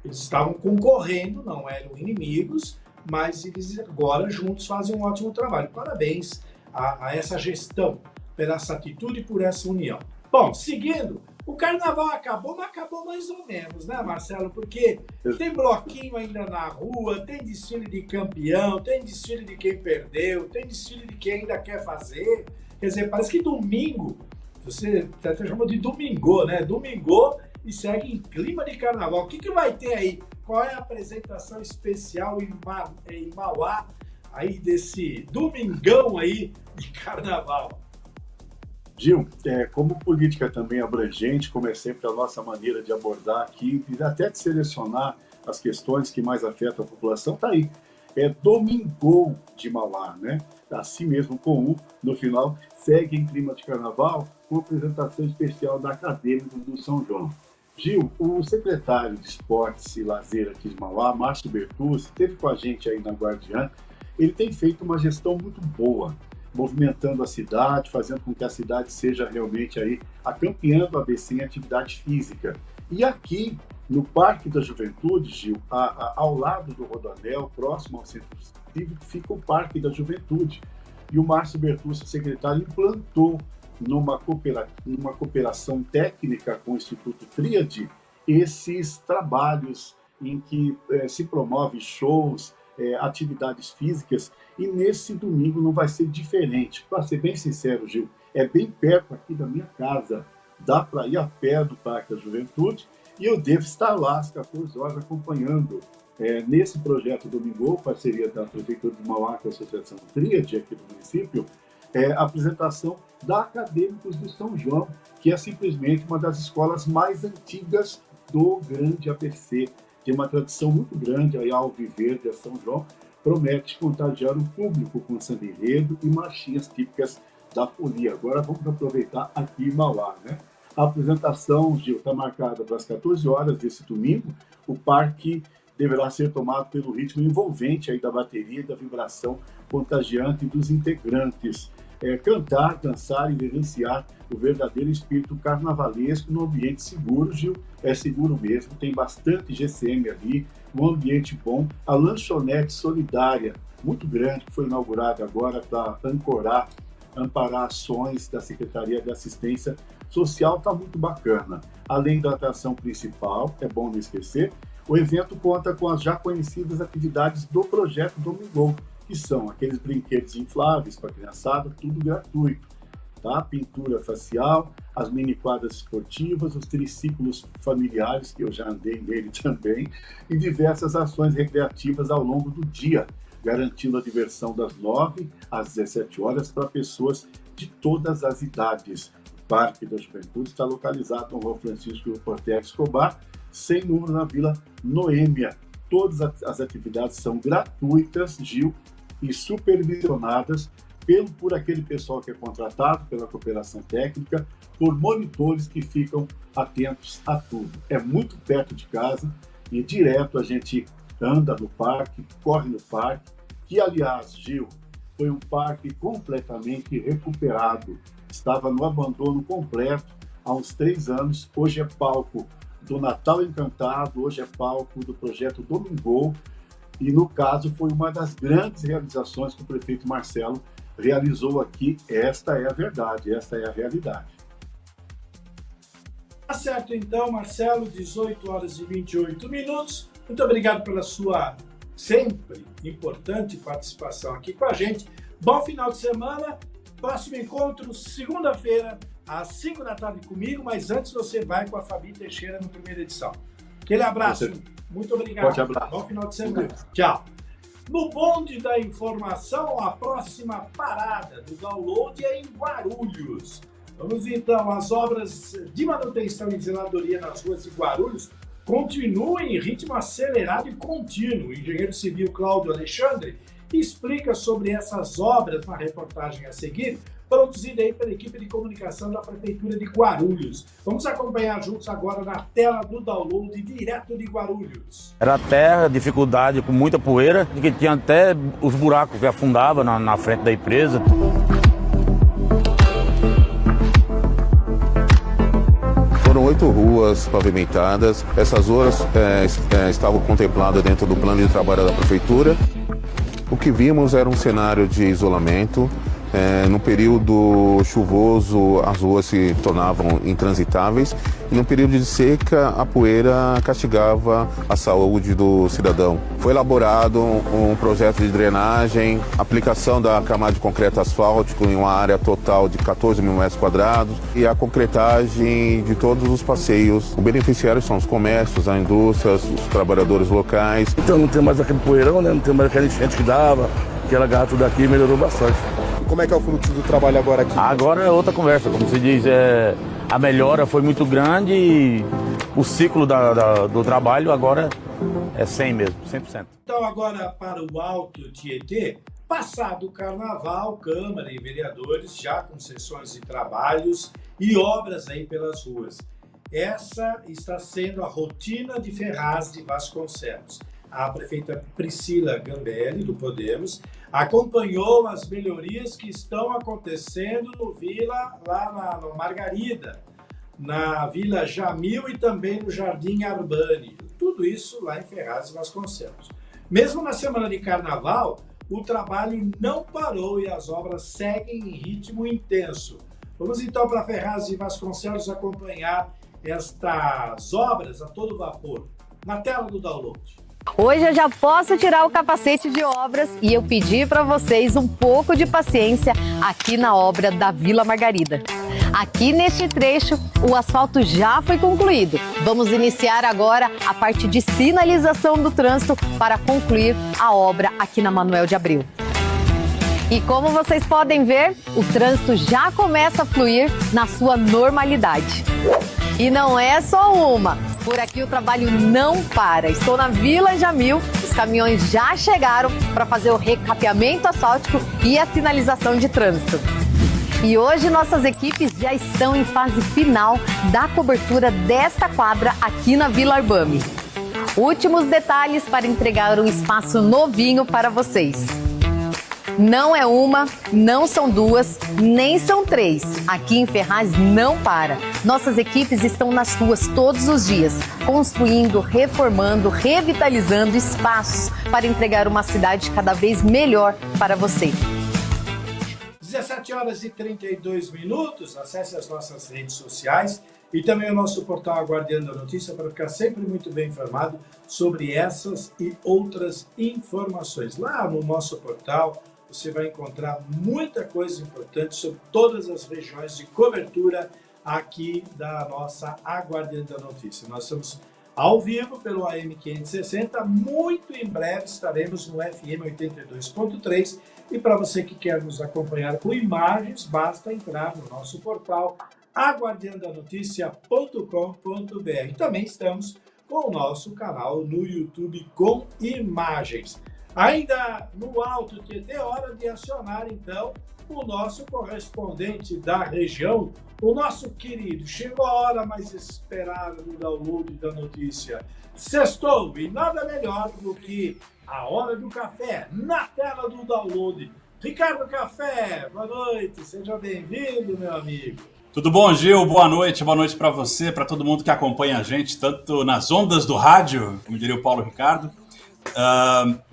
eles estavam concorrendo, não eram inimigos, mas eles agora juntos fazem um ótimo trabalho. Parabéns a essa gestão, por essa atitude e por essa união. Bom, seguindo, o carnaval acabou, mas acabou mais ou menos, né, Marcelo? Porque tem bloquinho ainda na rua, tem desfile de campeão, tem desfile de quem perdeu, tem desfile de quem ainda quer fazer. Quer dizer, parece que domingo, você até chamou de domingô, né? Domingô e segue em clima de carnaval. O que vai ter aí? Qual é a apresentação especial em Mauá, aí desse domingão aí de carnaval? Gil, como política também abrangente, como é sempre a nossa maneira de abordar aqui, e até de selecionar as questões que mais afetam a população, tá aí. Domingou de Mauá, né? Assim mesmo, com U no final, segue em clima de carnaval, com apresentação especial da Acadêmica do São João. Gil, o secretário de Esportes e Lazer aqui de Mauá, Márcio Bertuzzi, esteve com a gente aí na Guardiã. Ele tem feito uma gestão muito boa, movimentando a cidade, fazendo com que a cidade seja realmente aí a campeã do ABC em atividade física. E aqui, no Parque da Juventude, Gil, ao lado do Rodoanel, próximo ao Centro Cívico, fica o Parque da Juventude. E o Márcio Bertuzzi, secretário, implantou numa cooperação técnica com o Instituto Tríade esses trabalhos em que se promove shows, atividades físicas, e nesse domingo não vai ser diferente. Para ser bem sincero, Gil, é bem perto aqui da minha casa, dá para ir a pé do Parque da Juventude, e eu devo estar lá às 14 horas acompanhando nesse projeto Domingo, parceria da Prefeitura de Mauá com a Associação Tríade aqui do município, a apresentação da Acadêmicos do São João, que é simplesmente uma das escolas mais antigas do grande ABC. Tem uma tradição muito grande aí ao viver de São João, promete contagiar o público com samba enredo e marchinhas típicas da folia. Agora vamos aproveitar aqui em Mauá, né? A apresentação, Gil, está marcada para as 14 horas desse domingo. O parque deverá ser tomado pelo ritmo envolvente aí da bateria e da vibração contagiante dos integrantes. Cantar, dançar e vivenciar o verdadeiro espírito carnavalesco no ambiente seguro, Gil. É seguro mesmo, tem bastante GCM ali, um ambiente bom. A lanchonete solidária, muito grande, que foi inaugurada agora para amparar ações da Secretaria de Assistência Social, está muito bacana. Além da atração principal, é bom não esquecer, o evento conta com as já conhecidas atividades do Projeto Domingo, que são aqueles brinquedos infláveis para a criançada, tudo gratuito, tá? Pintura facial, as mini quadras esportivas, os triciclos familiares, que eu já andei nele também, e diversas ações recreativas ao longo do dia, garantindo a diversão das 9 às 17 horas para pessoas de todas as idades. O Parque da Juventude está localizado no Rua Francisco Ortega Escobar, sem número, na Vila Noêmia. Todas as atividades são gratuitas, Gil, e supervisionadas por aquele pessoal que é contratado pela cooperação técnica, por monitores que ficam atentos a tudo. É muito perto de casa e direto a gente anda no parque, corre no parque, que, aliás, Gil, foi um parque completamente recuperado. Estava no abandono completo há uns 3 anos. Hoje é palco do Natal Encantado, hoje é palco do Projeto Domingo, e, no caso, foi uma das grandes realizações que o prefeito Marcelo realizou aqui. Esta é a verdade, esta é a realidade. Tá certo, então, Marcelo, 18 horas e 28 minutos. Muito obrigado pela sua sempre importante participação aqui com a gente. Bom final de semana. Próximo encontro, segunda-feira, às 5 da tarde comigo, mas antes você vai com a Fabi Teixeira na primeira edição. Aquele abraço. Muito obrigado. Forte abraço. Bom final de semana. Tchau. No bonde da informação, a próxima parada do download é em Guarulhos. Vamos então, as obras de manutenção e zeladoria nas ruas de Guarulhos continuam em ritmo acelerado e contínuo. O engenheiro civil Cláudio Alexandre explica sobre essas obras na reportagem a seguir, produzida aí pela equipe de comunicação da Prefeitura de Guarulhos. Vamos acompanhar juntos agora na tela do download, direto de Guarulhos. Era terra, dificuldade, com muita poeira, que tinha até os buracos que afundavam na frente da empresa. Foram 8 ruas pavimentadas. Essas ruas estavam contempladas dentro do plano de trabalho da Prefeitura. O que vimos era um cenário de isolamento. No período chuvoso, as ruas se tornavam intransitáveis e no período de seca, a poeira castigava a saúde do cidadão. Foi elaborado um projeto de drenagem, aplicação da camada de concreto asfáltico em uma área total de 14 mil metros quadrados e a concretagem de todos os passeios. Os beneficiários são os comércios, as indústrias, os trabalhadores locais. Então não tem mais aquele poeirão, né? Não tem mais aquela enchente que dava, aquela gata daqui melhorou bastante. Como é que é o fluxo do trabalho agora aqui? Agora é outra conversa, como se diz, a melhora foi muito grande e o ciclo do trabalho agora é 100 mesmo, 100%. Então agora para o Alto Tietê, passado o Carnaval, Câmara e vereadores já com sessões de trabalhos e obras aí pelas ruas. Essa está sendo a rotina de Ferraz de Vasconcelos. A prefeita Priscila Gambelli, do Podemos, acompanhou as melhorias que estão acontecendo no Vila, lá no Margarida, na Vila Jamil e também no Jardim Arbani. Tudo isso lá em Ferraz de Vasconcelos. Mesmo na semana de Carnaval, o trabalho não parou e as obras seguem em ritmo intenso. Vamos então para Ferraz de Vasconcelos acompanhar estas obras a todo vapor, na tela do download. Hoje eu já posso tirar o capacete de obras e eu pedi para vocês um pouco de paciência aqui na obra da Vila Margarida. Aqui neste trecho, o asfalto já foi concluído. Vamos iniciar agora a parte de sinalização do trânsito para concluir a obra aqui na Manoel de Abreu. E como vocês podem ver, o trânsito já começa a fluir na sua normalidade. E não é só uma. Por aqui o trabalho não para. Estou na Vila Jamil, os caminhões já chegaram para fazer o recapeamento asfáltico e a sinalização de trânsito. E hoje nossas equipes já estão em fase final da cobertura desta quadra aqui na Vila Arbame. Últimos detalhes para entregar um espaço novinho para vocês. Não é uma, não são duas, nem são três. Aqui em Ferraz não para. Nossas equipes estão nas ruas todos os dias, construindo, reformando, revitalizando espaços para entregar uma cidade cada vez melhor para você. 17 horas e 32 minutos. Acesse as nossas redes sociais e também o nosso portal A Guardiã da Notícia para ficar sempre muito bem informado sobre essas e outras informações. Lá no nosso portal você vai encontrar muita coisa importante sobre todas as regiões de cobertura aqui da nossa A Guardiã da Notícia. Nós estamos ao vivo pelo AM 560, muito em breve estaremos no FM 82.3 e para você que quer nos acompanhar com imagens, basta entrar no nosso portal aguardiandanoticia.com.br. Também estamos com o nosso canal no YouTube com imagens. Ainda no Alto Tietê, hora de acionar então o nosso correspondente da região, o nosso querido. Chegou a hora mais esperada do download da notícia. Sextou e nada melhor do que a hora do café na tela do download. Ricardo Café, boa noite, seja bem-vindo, meu amigo. Tudo bom, Gil? Boa noite para você, para todo mundo que acompanha a gente, tanto nas ondas do rádio, como diria o Paulo Ricardo,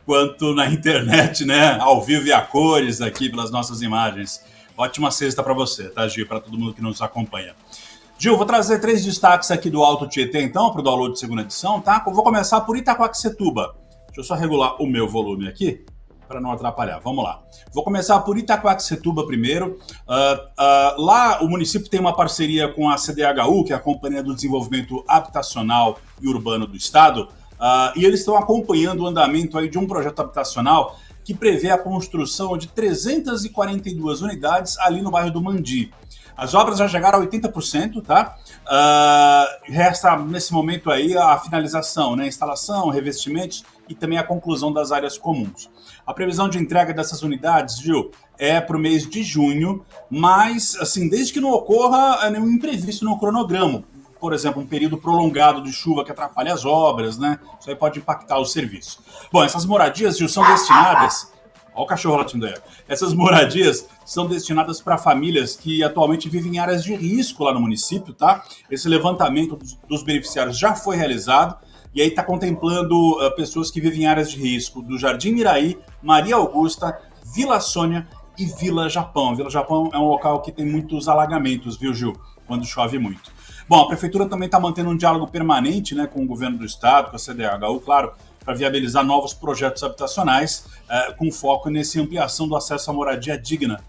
quanto na internet, né? Ao vivo e a cores aqui pelas nossas imagens. Ótima sexta para você, tá, Gil? Para todo mundo que nos acompanha. Gil, vou trazer 3 destaques aqui do Alto Tietê, então, para o download de segunda edição, tá? Eu vou começar por Itaquaquecetuba. Deixa eu só regular o meu volume aqui, para não atrapalhar. Vamos lá. Vou começar por Itaquaquecetuba primeiro. Lá, o município tem uma parceria com a CDHU, que é a Companhia do Desenvolvimento Habitacional e Urbano do Estado, e eles estão acompanhando o andamento aí de um projeto habitacional que prevê a construção de 342 unidades ali no bairro do Mandi. As obras já chegaram a 80%, tá? Resta, nesse momento aí, a finalização, né? Instalação, revestimentos e também a conclusão das áreas comuns. A previsão de entrega dessas unidades, Gil, é para o mês de junho, mas, assim, desde que não ocorra nenhum imprevisto no cronograma. Por exemplo, um período prolongado de chuva que atrapalha as obras, né? Isso aí pode impactar o serviço. Bom, essas moradias, Gil, são destinadas... Olha o cachorro latindo aí. Essas moradias são destinadas para famílias que atualmente vivem em áreas de risco lá no município, tá? Esse levantamento dos beneficiários já foi realizado e aí está contemplando pessoas que vivem em áreas de risco do Jardim Miraí, Maria Augusta, Vila Sônia e Vila Japão. Vila Japão é um local que tem muitos alagamentos, viu, Gil? Quando chove muito. Bom, a prefeitura também está mantendo um diálogo permanente, né, com o governo do estado, com a CDHU, claro, para viabilizar novos projetos habitacionais com foco nessa ampliação do acesso à moradia digna,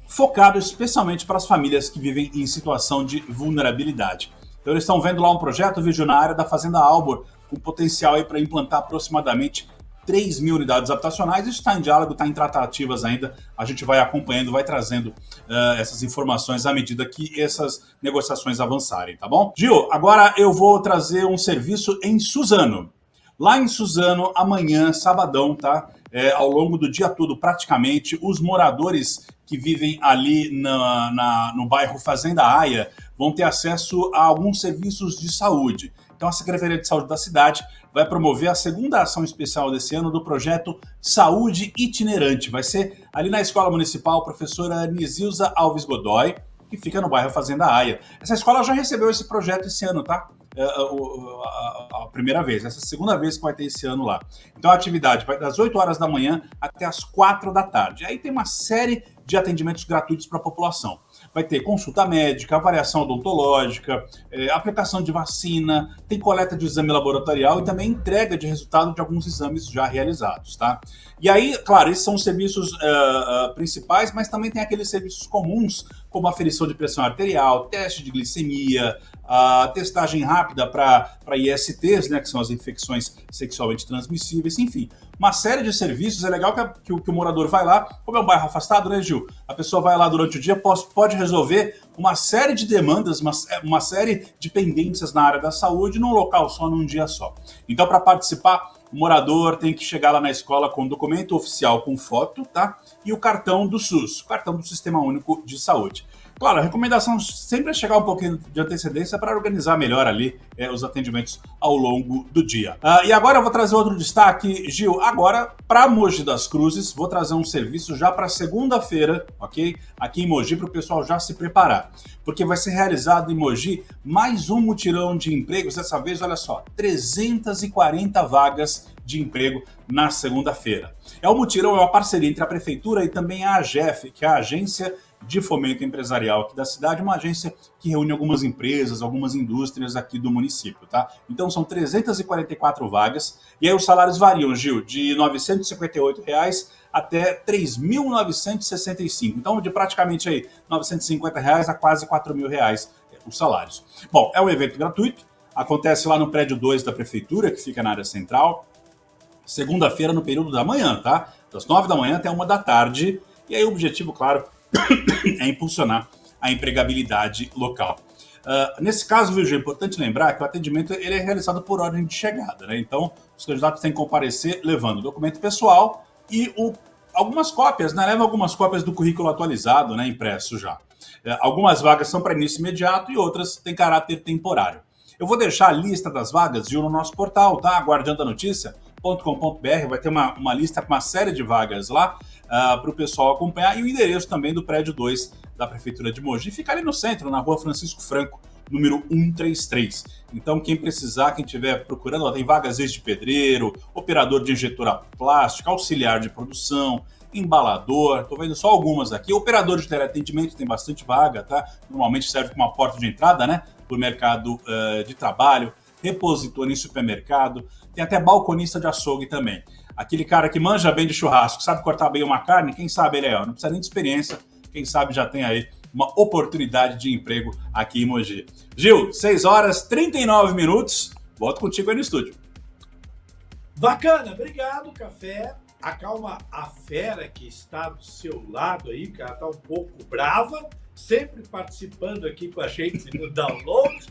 focado especialmente para as famílias que vivem em situação de vulnerabilidade. Então eles estão vendo lá um projeto visionário da Fazenda Albor, com potencial para implantar aproximadamente 3.000 unidades habitacionais. Isso está em diálogo, está em tratativas ainda. A gente vai acompanhando, vai trazendo essas informações à medida que essas negociações avançarem, tá bom? Gil, agora eu vou trazer um serviço em Suzano. Lá em Suzano, amanhã, sabadão, tá? Ao longo do dia todo, praticamente, os moradores que vivem ali no bairro Fazenda Aia vão ter acesso a alguns serviços de saúde. Então, a Secretaria de Saúde da cidade vai promover a segunda ação especial desse ano do projeto Saúde Itinerante. Vai ser ali na Escola Municipal Professora Nisilza Alves Godoy, que fica no bairro Fazenda Aia. Essa escola já recebeu esse projeto esse ano, tá? A primeira vez, essa é a segunda vez que vai ter esse ano lá. Então a atividade vai das 8 horas da manhã até as 4 da tarde. Aí tem uma série de atendimentos gratuitos para a população. Vai ter consulta médica, avaliação odontológica, aplicação de vacina, tem coleta de exame laboratorial e também entrega de resultado de alguns exames já realizados, tá? E aí, claro, esses são os serviços principais, mas também tem aqueles serviços comuns, como aferição de pressão arterial, teste de glicemia, a testagem rápida para ISTs, né, que são as infecções sexualmente transmissíveis, enfim, uma série de serviços. É legal que o morador vai lá, como é um bairro afastado, né, Gil? A pessoa vai lá durante o dia, pode resolver uma série de demandas, uma série de pendências na área da saúde num local só, num dia só. Então, para participar, o morador tem que chegar lá na escola com documento oficial com foto, tá? e o cartão do SUS, o cartão do Sistema Único de Saúde. Claro, a recomendação sempre é chegar um pouquinho de antecedência para organizar melhor ali os atendimentos ao longo do dia. E agora eu vou trazer outro destaque, Gil. Agora, para Mogi das Cruzes, vou trazer um serviço já para segunda-feira, ok? Aqui em Mogi, para o pessoal já se preparar. Porque vai ser realizado em Mogi mais um mutirão de empregos. Dessa vez, olha só, 340 vagas de emprego na segunda-feira. O mutirão é uma parceria entre a Prefeitura e também a AGEF, que é a Agência de Fomento Empresarial aqui da cidade, uma agência que reúne algumas empresas, algumas indústrias aqui do município, tá? Então são 344 vagas, e aí os salários variam, Gil, de R$ 958 até R$ 3.965. Então de praticamente aí R$ 950 a quase R$ 4.000 os salários. Bom, é um evento gratuito, acontece lá no prédio 2 da Prefeitura, que fica na área central, segunda-feira no período da manhã, tá? Das 9 da manhã até 1 da tarde, e aí o objetivo, claro, é impulsionar a empregabilidade local. Nesse caso, viu, é importante lembrar que o atendimento ele é realizado por ordem de chegada, né? Então, os candidatos têm que comparecer levando o documento pessoal e algumas cópias, né? Leva algumas cópias do currículo atualizado, né? Impresso já. Algumas vagas são para início imediato e outras têm caráter temporário. Eu vou deixar a lista das vagas, Gil, no nosso portal, tá? guardiandanoticia.com.br, vai ter uma lista com uma série de vagas lá, para o pessoal acompanhar, e o endereço também do prédio 2 da Prefeitura de Mogi. Fica ali no centro, na rua Francisco Franco, número 133. Então, quem precisar, quem estiver procurando, tem vagas de pedreiro, operador de injetora plástica, auxiliar de produção, embalador, estou vendo só algumas aqui. Operador de teleatendimento, tem bastante vaga, tá? Normalmente serve como uma porta de entrada, né? Para o mercado de trabalho, repositor em supermercado, tem até balconista de açougue também. Aquele cara que manja bem de churrasco, sabe cortar bem uma carne, quem sabe ele não precisa nem de experiência, quem sabe já tem aí uma oportunidade de emprego aqui em Mogi. Gil, 6h39, volto contigo aí no estúdio. Bacana, obrigado, Café. Acalma a fera que está do seu lado aí, que ela está um pouco brava, sempre participando aqui com a gente no download.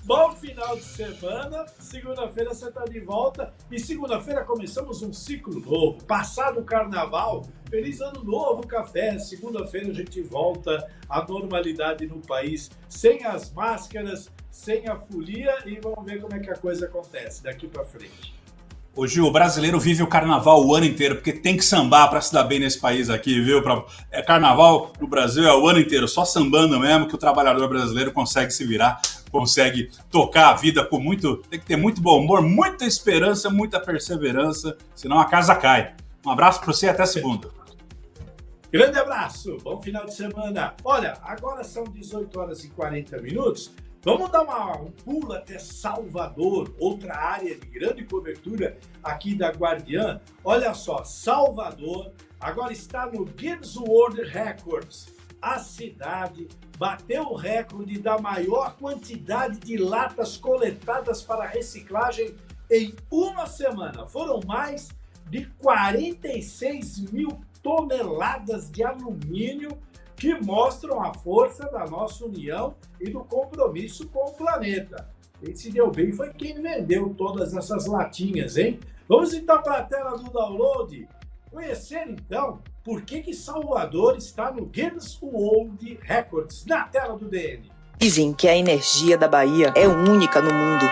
Bom final de semana, segunda-feira você está de volta e segunda-feira começamos um ciclo novo. Passado o carnaval, feliz ano novo, Café. Segunda-feira a gente volta à normalidade no país, sem as máscaras, sem a folia, e vamos ver como é que a coisa acontece daqui para frente. Ô Gil, o brasileiro vive o carnaval o ano inteiro, porque tem que sambar para se dar bem nesse país aqui, viu? Carnaval no Brasil é o ano inteiro, só sambando mesmo que o trabalhador brasileiro consegue se virar, consegue tocar a vida com tem que ter muito bom humor, muita esperança, muita perseverança, senão a casa cai. Um abraço para você e até segunda. Grande abraço, bom final de semana. Olha, agora são 18h40. Vamos dar um pulo até Salvador, outra área de grande cobertura aqui da Guardiã. Olha só, Salvador agora está no Guinness World Records. A cidade bateu o recorde da maior quantidade de latas coletadas para reciclagem em uma semana. Foram mais de 46 mil toneladas de alumínio, que mostram a força da nossa união e do compromisso com o planeta. Quem se deu bem foi quem vendeu todas essas latinhas, hein? Vamos então para a tela do download, conhecer então por que Salvador está no Guinness World Records, na tela do DN. Dizem que a energia da Bahia é única no mundo.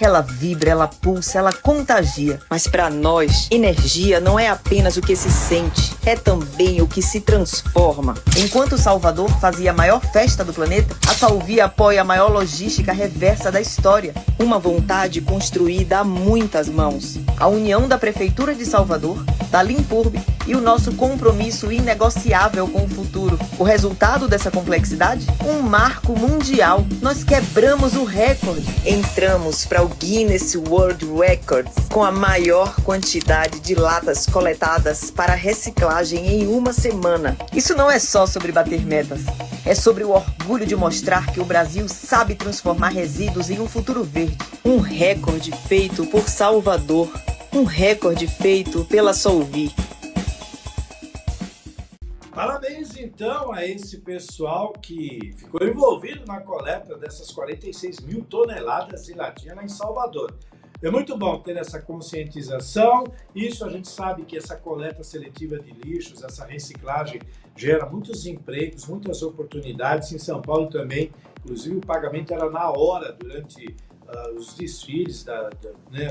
Ela vibra, ela pulsa, ela contagia. Mas para nós, energia não é apenas o que se sente, é também o que se transforma. Enquanto Salvador fazia a maior festa do planeta, a Salvi apoia a maior logística reversa da história. Uma vontade construída a muitas mãos. A união da Prefeitura de Salvador, da Limpurb e o nosso compromisso inegociável com o futuro. O resultado dessa complexidade? Um marco mundial. Nós quebramos o recorde. Entramos para o Guinness World Records com a maior quantidade de latas coletadas para reciclagem em uma semana. Isso não é só sobre bater metas. É sobre o orgulho de mostrar que o Brasil sabe transformar resíduos em um futuro verde. Um recorde feito por Salvador. Um recorde feito pela Solvi. Parabéns, então, a esse pessoal que ficou envolvido na coleta dessas 46 mil toneladas de latinha lá em Salvador. É muito bom ter essa conscientização. Isso a gente sabe que essa coleta seletiva de lixos, essa reciclagem gera muitos empregos, muitas oportunidades. Em São Paulo também, inclusive o pagamento era na hora, durante os desfiles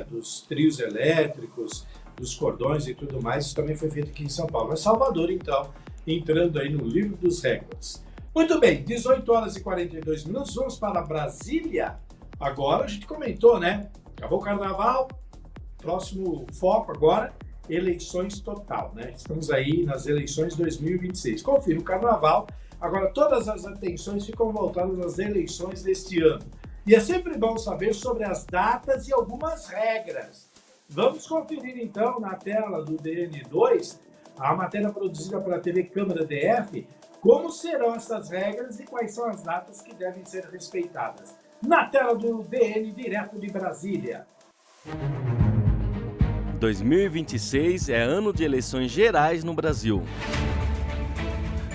dos trios elétricos, dos cordões e tudo mais. Isso também foi feito aqui em São Paulo. Mas Salvador, então, entrando aí no livro dos recordes. Muito bem, 18 horas e 42 minutos, vamos para Brasília. Agora a gente comentou, né? Acabou o carnaval, próximo foco agora, eleições total, né? Estamos aí nas eleições 2026. Confira o carnaval, agora todas as atenções ficam voltadas às eleições deste ano. E é sempre bom saber sobre as datas e algumas regras. Vamos conferir então na tela do DN2, a matéria produzida pela TV Câmara DF, como serão essas regras e quais são as datas que devem ser respeitadas. Na tela do DN, direto de Brasília. 2026 é ano de eleições gerais no Brasil.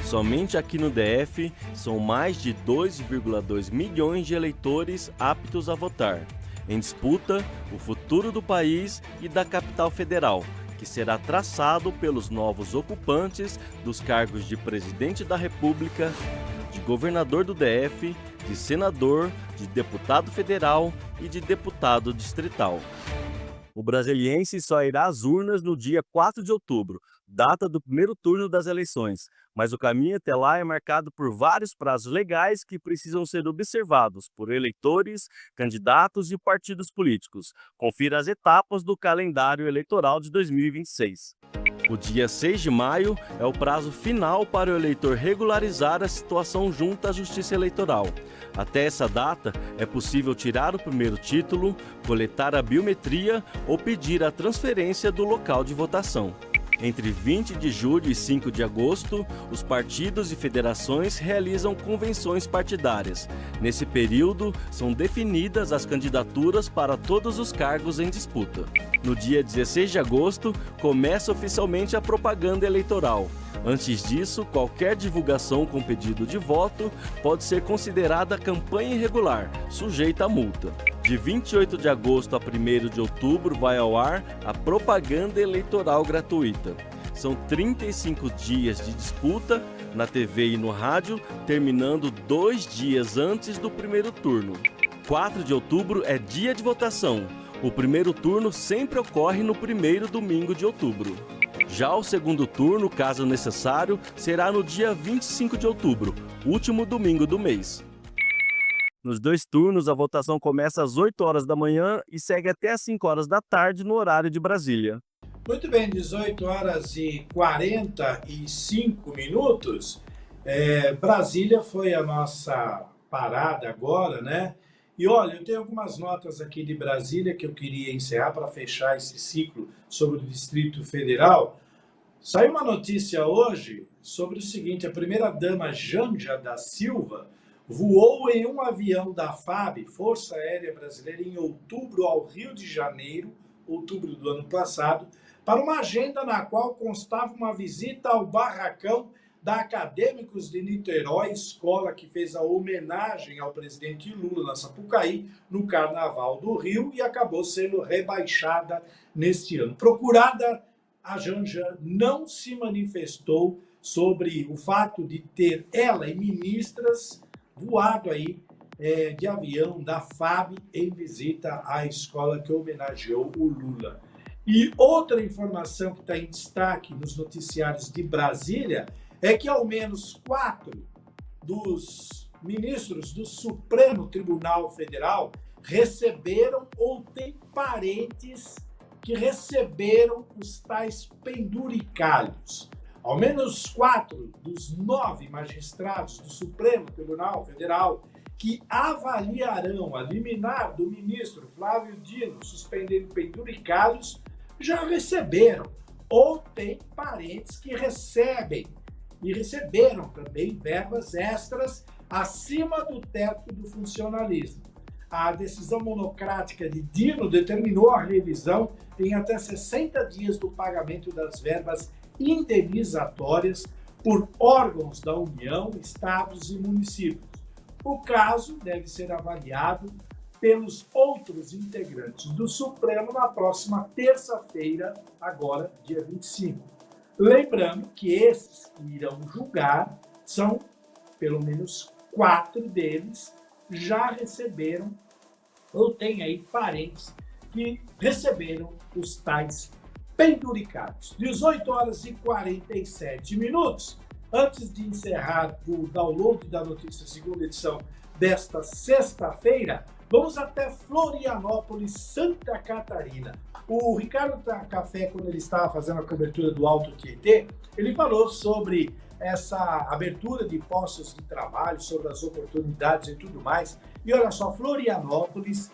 Somente aqui no DF são mais de 2,2 milhões de eleitores aptos a votar. Em disputa, o futuro do país e da capital federal, que será traçado pelos novos ocupantes dos cargos de presidente da República, de governador do DF, de senador, de deputado federal e de deputado distrital. O brasiliense só irá às urnas no dia 4 de outubro, data do primeiro turno das eleições, mas o caminho até lá é marcado por vários prazos legais que precisam ser observados por eleitores, candidatos e partidos políticos. Confira as etapas do calendário eleitoral de 2026. O dia 6 de maio é o prazo final para o eleitor regularizar a situação junto à Justiça Eleitoral. Até essa data, é possível tirar o primeiro título, coletar a biometria ou pedir a transferência do local de votação. Entre 20 de julho e 5 de agosto, os partidos e federações realizam convenções partidárias. Nesse período, são definidas as candidaturas para todos os cargos em disputa. No dia 16 de agosto, começa oficialmente a propaganda eleitoral. Antes disso, qualquer divulgação com pedido de voto pode ser considerada campanha irregular, sujeita a multa. De 28 de agosto a 1º de outubro vai ao ar a propaganda eleitoral gratuita. São 35 dias de disputa na TV e no rádio, terminando 2 dias antes do primeiro turno. 4 de outubro é dia de votação. O primeiro turno sempre ocorre no primeiro domingo de outubro. Já o segundo turno, caso necessário, será no dia 25 de outubro, último domingo do mês. Nos 2 turnos, a votação começa às 8 horas da manhã e segue até às 5 horas da tarde no horário de Brasília. Muito bem, 18 horas e 45 minutos. Brasília foi a nossa parada agora, né? E olha, eu tenho algumas notas aqui de Brasília que eu queria encerrar para fechar esse ciclo sobre o Distrito Federal. Saiu uma notícia hoje sobre o seguinte: a primeira-dama Janja da Silva voou em um avião da FAB, Força Aérea Brasileira, em outubro ao Rio de Janeiro, outubro do ano passado, para uma agenda na qual constava uma visita ao barracão da Acadêmicos de Niterói, escola que fez a homenagem ao presidente Lula na Sapucaí, no Carnaval do Rio, e acabou sendo rebaixada neste ano. Procurada, a Janja não se manifestou sobre o fato de ter ela e ministras voado aí de avião da FAB em visita à escola que homenageou o Lula. E outra informação que está em destaque nos noticiários de Brasília é que ao menos 4 dos ministros do Supremo Tribunal Federal receberam ou têm parentes que receberam os tais penduricalhos. Ao menos 4 dos 9 magistrados do Supremo Tribunal Federal que avaliarão a liminar do ministro Flávio Dino suspendendo penduricalhos já receberam ou têm parentes que recebem e receberam também verbas extras acima do teto do funcionalismo. A decisão monocrática de Dino determinou a revisão em até 60 dias do pagamento das verbas indenizatórias por órgãos da União, estados e municípios. O caso deve ser avaliado pelos outros integrantes do Supremo na próxima terça-feira, agora, dia 25. Lembrando que esses que irão julgar são, pelo menos 4 deles, já receberam ou têm aí parentes que receberam os tais penduricados. 18 horas e 47 minutos. Antes de encerrar o download da notícia segunda edição desta sexta-feira, vamos até Florianópolis, Santa Catarina. O Ricardo Café, quando ele estava fazendo a cobertura do Alto Tietê, ele falou sobre essa abertura de postos de trabalho, sobre as oportunidades e tudo mais. E olha só, Florianópolis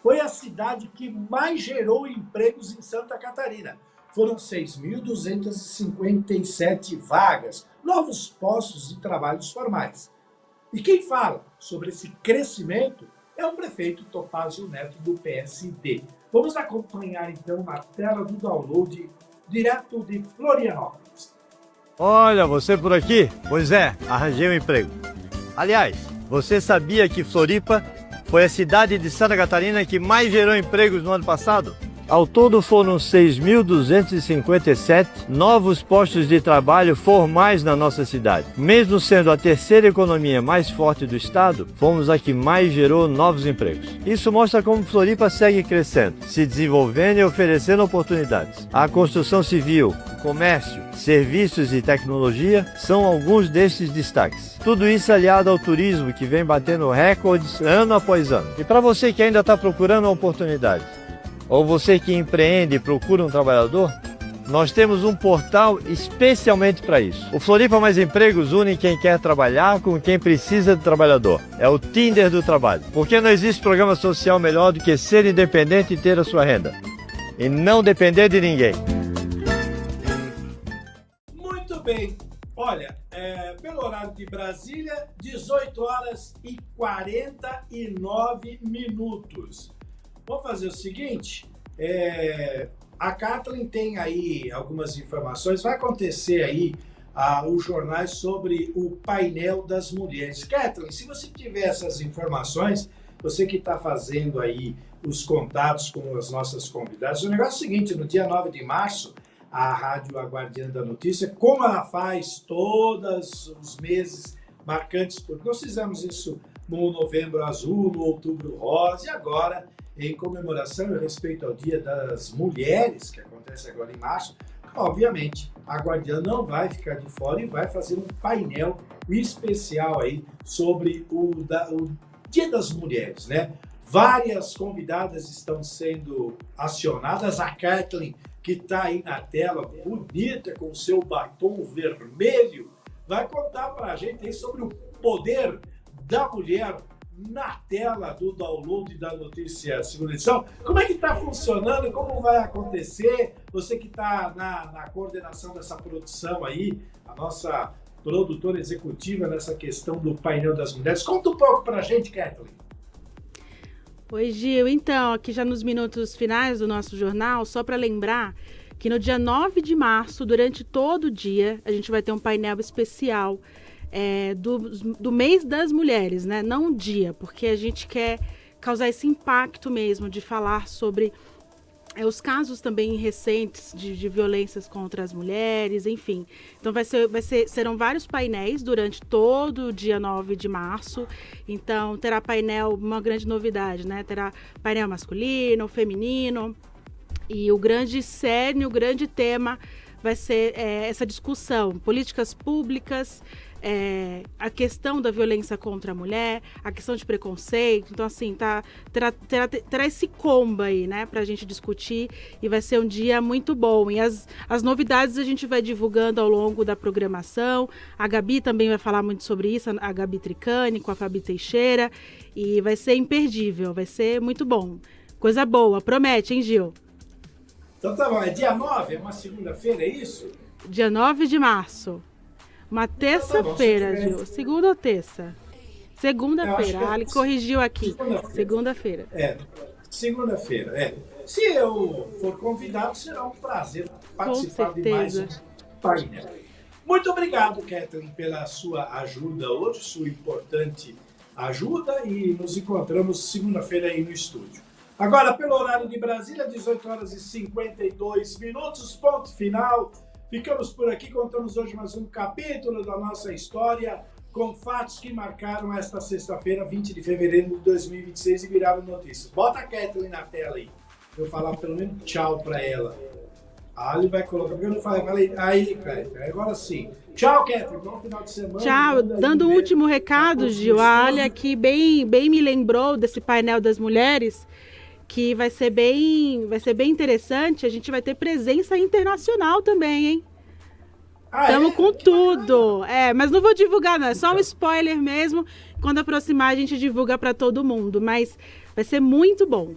foi a cidade que mais gerou empregos em Santa Catarina. Foram 6.257 vagas, novos postos de trabalhos formais. E quem fala sobre esse crescimento é o prefeito Topázio Neto, do PSD. Vamos acompanhar, então, na tela do download, direto de Florianópolis. Olha, você por aqui? Pois é, arranjei um emprego. Aliás, você sabia que Floripa foi a cidade de Santa Catarina que mais gerou empregos no ano passado? Ao todo foram 6.257 novos postos de trabalho formais na nossa cidade. Mesmo sendo a terceira economia mais forte do estado, fomos a que mais gerou novos empregos. Isso mostra como Floripa segue crescendo, se desenvolvendo e oferecendo oportunidades. A construção civil, comércio, serviços e tecnologia são alguns desses destaques. Tudo isso aliado ao turismo que vem batendo recordes ano após ano. E para você que ainda está procurando uma oportunidade, ou você que empreende e procura um trabalhador, nós temos um portal especialmente para isso. O Floripa Mais Empregos une quem quer trabalhar com quem precisa de trabalhador. É o Tinder do trabalho. Porque não existe programa social melhor do que ser independente e ter a sua renda. E não depender de ninguém. Muito bem. Olha, pelo horário de Brasília, 18 horas e 49 minutos. Vamos fazer o seguinte, a Kathleen tem aí algumas informações, vai acontecer aí os jornais sobre o painel das mulheres. Kathleen, se você tiver essas informações, você que está fazendo aí os contatos com as nossas convidadas, o negócio é o seguinte, no dia 9 de março, a Rádio Guardiã da Notícia, como ela faz todos os meses marcantes, porque nós fizemos isso no Novembro Azul, no Outubro Rosa e agora, em comemoração e respeito ao Dia das Mulheres, que acontece agora em março, obviamente, a Guardiã não vai ficar de fora e vai fazer um painel especial aí sobre o Dia das Mulheres, né? Várias convidadas estão sendo acionadas. A Kathleen, que está aí na tela, bonita, com o seu batom vermelho, vai contar para a gente aí sobre o poder da mulher na tela do download da notícia segunda edição. Como é que está funcionando? Como vai acontecer? Você que está na coordenação dessa produção aí, a nossa produtora executiva nessa questão do painel das mulheres. Conta um pouco para a gente, Kathleen. Oi, Gil. Então, aqui já nos minutos finais do nosso jornal, só para lembrar que no dia 9 de março, durante todo o dia, a gente vai ter um painel especial do mês das mulheres, né? Não um dia, porque a gente quer causar esse impacto mesmo de falar sobre os casos também recentes de violências contra as mulheres, enfim. Então serão vários painéis durante todo o dia 9 de março. Então terá painel, uma grande novidade, né? Terá painel masculino, feminino, e o grande cerne, o grande tema vai ser essa discussão, políticas públicas, a questão da violência contra a mulher, a questão de preconceito. Então, assim, terá esse combo aí, né, pra gente discutir, e vai ser um dia muito bom. E as novidades a gente vai divulgando ao longo da programação. A Gabi também vai falar muito sobre isso, a Gabi Tricani, com a Fabi Teixeira, e vai ser imperdível, vai ser muito bom. Coisa boa, promete, hein, Gil? Então tá bom, é dia 9, é uma segunda-feira, é isso? Dia 9 de março. Uma terça-feira, Gil. Segunda ou terça? Segunda-feira. Ele corrigiu aqui. Segunda-feira. Segunda-feira. Se eu for convidado, será um prazer participar de mais um painel. Muito obrigado, Kathleen, pela sua ajuda hoje, sua importante ajuda e nos encontramos segunda-feira aí no estúdio. Agora, pelo horário de Brasília, 18 horas e 52 minutos, ponto final. Ficamos por aqui, contamos hoje mais um capítulo da nossa história com fatos que marcaram esta sexta-feira, 20 de fevereiro de 2026 e viraram notícias. Bota a Kathleen na tela aí, pra eu falar pelo menos tchau pra ela. A Ali vai colocar, porque eu não falei. Aí, Kathleen, agora sim. Tchau, Kathleen, bom final de semana. Tchau, dando um último recado, Gil, a Ali aqui bem me lembrou desse painel das mulheres, que vai ser bem interessante. A gente vai ter presença internacional também, hein? Estamos com tudo. Mas não vou divulgar, não. É só um spoiler mesmo. Quando aproximar, a gente divulga para todo mundo. Mas vai ser muito bom.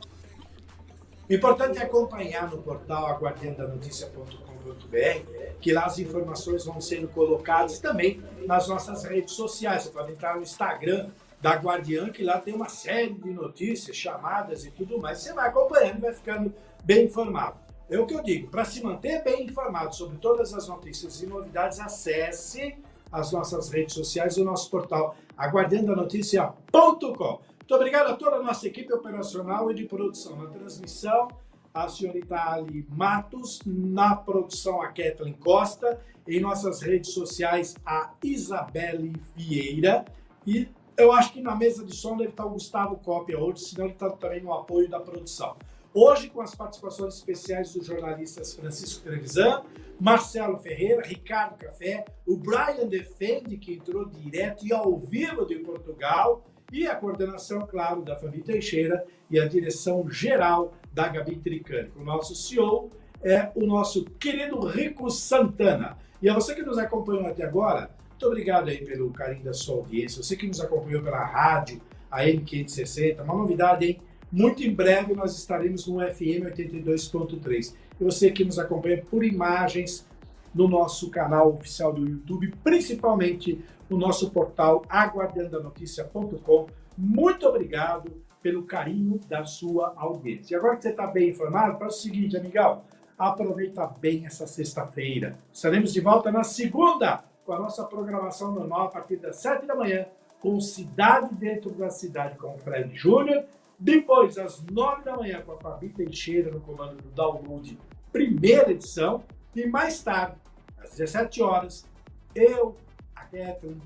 O importante é acompanhar no portal aguardandanoticia.com.br, que lá as informações vão sendo colocadas também nas nossas redes sociais. Você pode entrar no Instagram da Guardiã, que lá tem uma série de notícias, chamadas e tudo mais. Você vai acompanhando e vai ficando bem informado. É o que eu digo, para se manter bem informado sobre todas as notícias e novidades, acesse as nossas redes sociais e o nosso portal aguardandanoticia.com. Muito obrigado a toda a nossa equipe operacional e de produção. Na transmissão, a senhorita Ali Matos, na produção, a Kathleen Costa, em nossas redes sociais, a Isabelle Vieira, e eu acho que na mesa de som deve estar o Gustavo Cópia hoje, senão ele está também no apoio da produção. Hoje, com as participações especiais dos jornalistas Francisco Trevisan, Marcelo Ferreira, Ricardo Café, o Brian Defende, que entrou direto e ao vivo de Portugal, e a coordenação, claro, da Fabi Teixeira e a direção geral da Gabi Tricani. O nosso CEO é o nosso querido Rico Santana. E a você que nos acompanhou até agora, muito obrigado aí pelo carinho da sua audiência. Você que nos acompanhou pela rádio, a M560, uma novidade, hein? Muito em breve nós estaremos no FM 82.3. E você que nos acompanha por imagens no nosso canal oficial do YouTube, principalmente no nosso portal aguardandanoticia.com. Muito obrigado pelo carinho da sua audiência. E agora que você está bem informado, faz o seguinte, amigão, aproveita bem essa sexta-feira. Estaremos de volta na segunda com a nossa programação normal a partir das 7 da manhã, com Cidade Dentro da Cidade com o Fred Júnior. Depois, às 9 da manhã, com a Fabi Teixeira no comando do Download, primeira edição. E mais tarde, às 17 horas, eu, a Kathleen,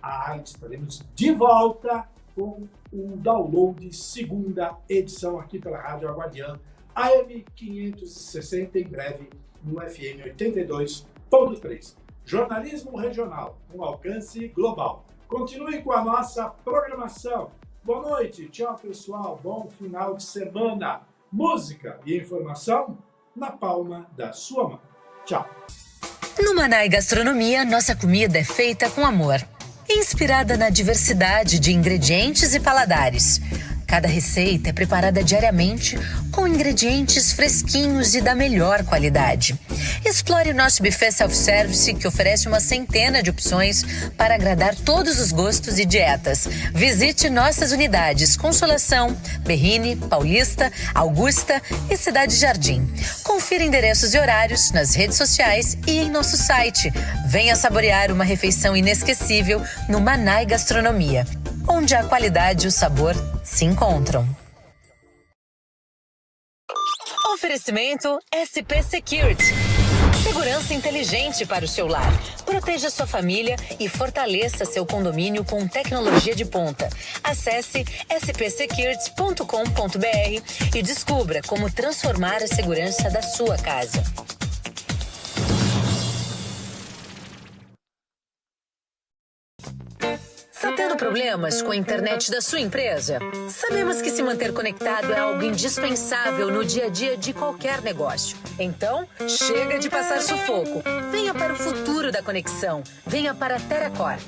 a Ali, estaremos de volta com o Download, segunda edição aqui pela Rádio Aguardiã, AM 560, em breve no FM 82.3. Jornalismo regional, um alcance global. Continue com a nossa programação. Boa noite, tchau pessoal, bom final de semana. Música e informação na palma da sua mão. Tchau. No Manai Gastronomia, nossa comida é feita com amor. Inspirada na diversidade de ingredientes e paladares. Cada receita é preparada diariamente com ingredientes fresquinhos e da melhor qualidade. Explore o nosso buffet self-service, que oferece uma centena de opções para agradar todos os gostos e dietas. Visite nossas unidades Consolação, Berrini, Paulista, Augusta e Cidade Jardim. Confira endereços e horários nas redes sociais e em nosso site. Venha saborear uma refeição inesquecível no Manai Gastronomia, onde a qualidade e o sabor se encontram. Oferecimento SP Security. Segurança inteligente para o seu lar. Proteja sua família e fortaleça seu condomínio com tecnologia de ponta. Acesse spsecurity.com.br e descubra como transformar a segurança da sua casa. Está tendo problemas com a internet da sua empresa? Sabemos que se manter conectado é algo indispensável no dia a dia de qualquer negócio. Então, chega de passar sufoco. Venha para o futuro da conexão. Venha para a Teracorp.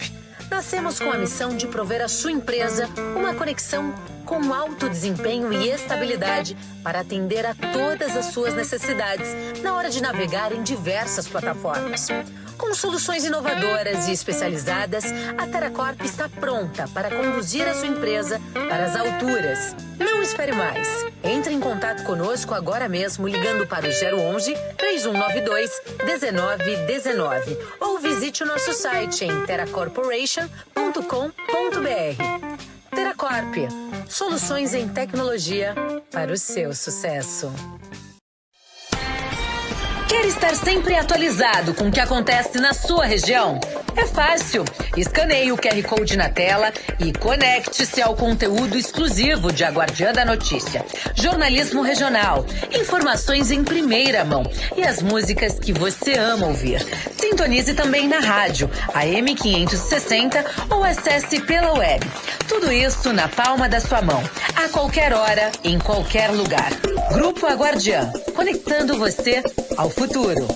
Nascemos com a missão de prover à sua empresa uma conexão com alto desempenho e estabilidade para atender a todas as suas necessidades na hora de navegar em diversas plataformas. Com soluções inovadoras e especializadas, a Teracorp está pronta para conduzir a sua empresa para as alturas. Não espere mais. Entre em contato conosco agora mesmo ligando para o 011 3192 1919 ou visite o nosso site em teracorporation.com.br. Corp. Soluções em tecnologia para o seu sucesso. Quer estar sempre atualizado com o que acontece na sua região? É fácil. Escaneie o QR Code na tela e conecte-se ao conteúdo exclusivo de A Guardiã da Notícia. Jornalismo regional, informações em primeira mão e as músicas que você ama ouvir. Sintonize também na rádio, AM 560 ou acesse pela web. Tudo isso na palma da sua mão, a qualquer hora, em qualquer lugar. Grupo A Guardiã, conectando você ao futuro.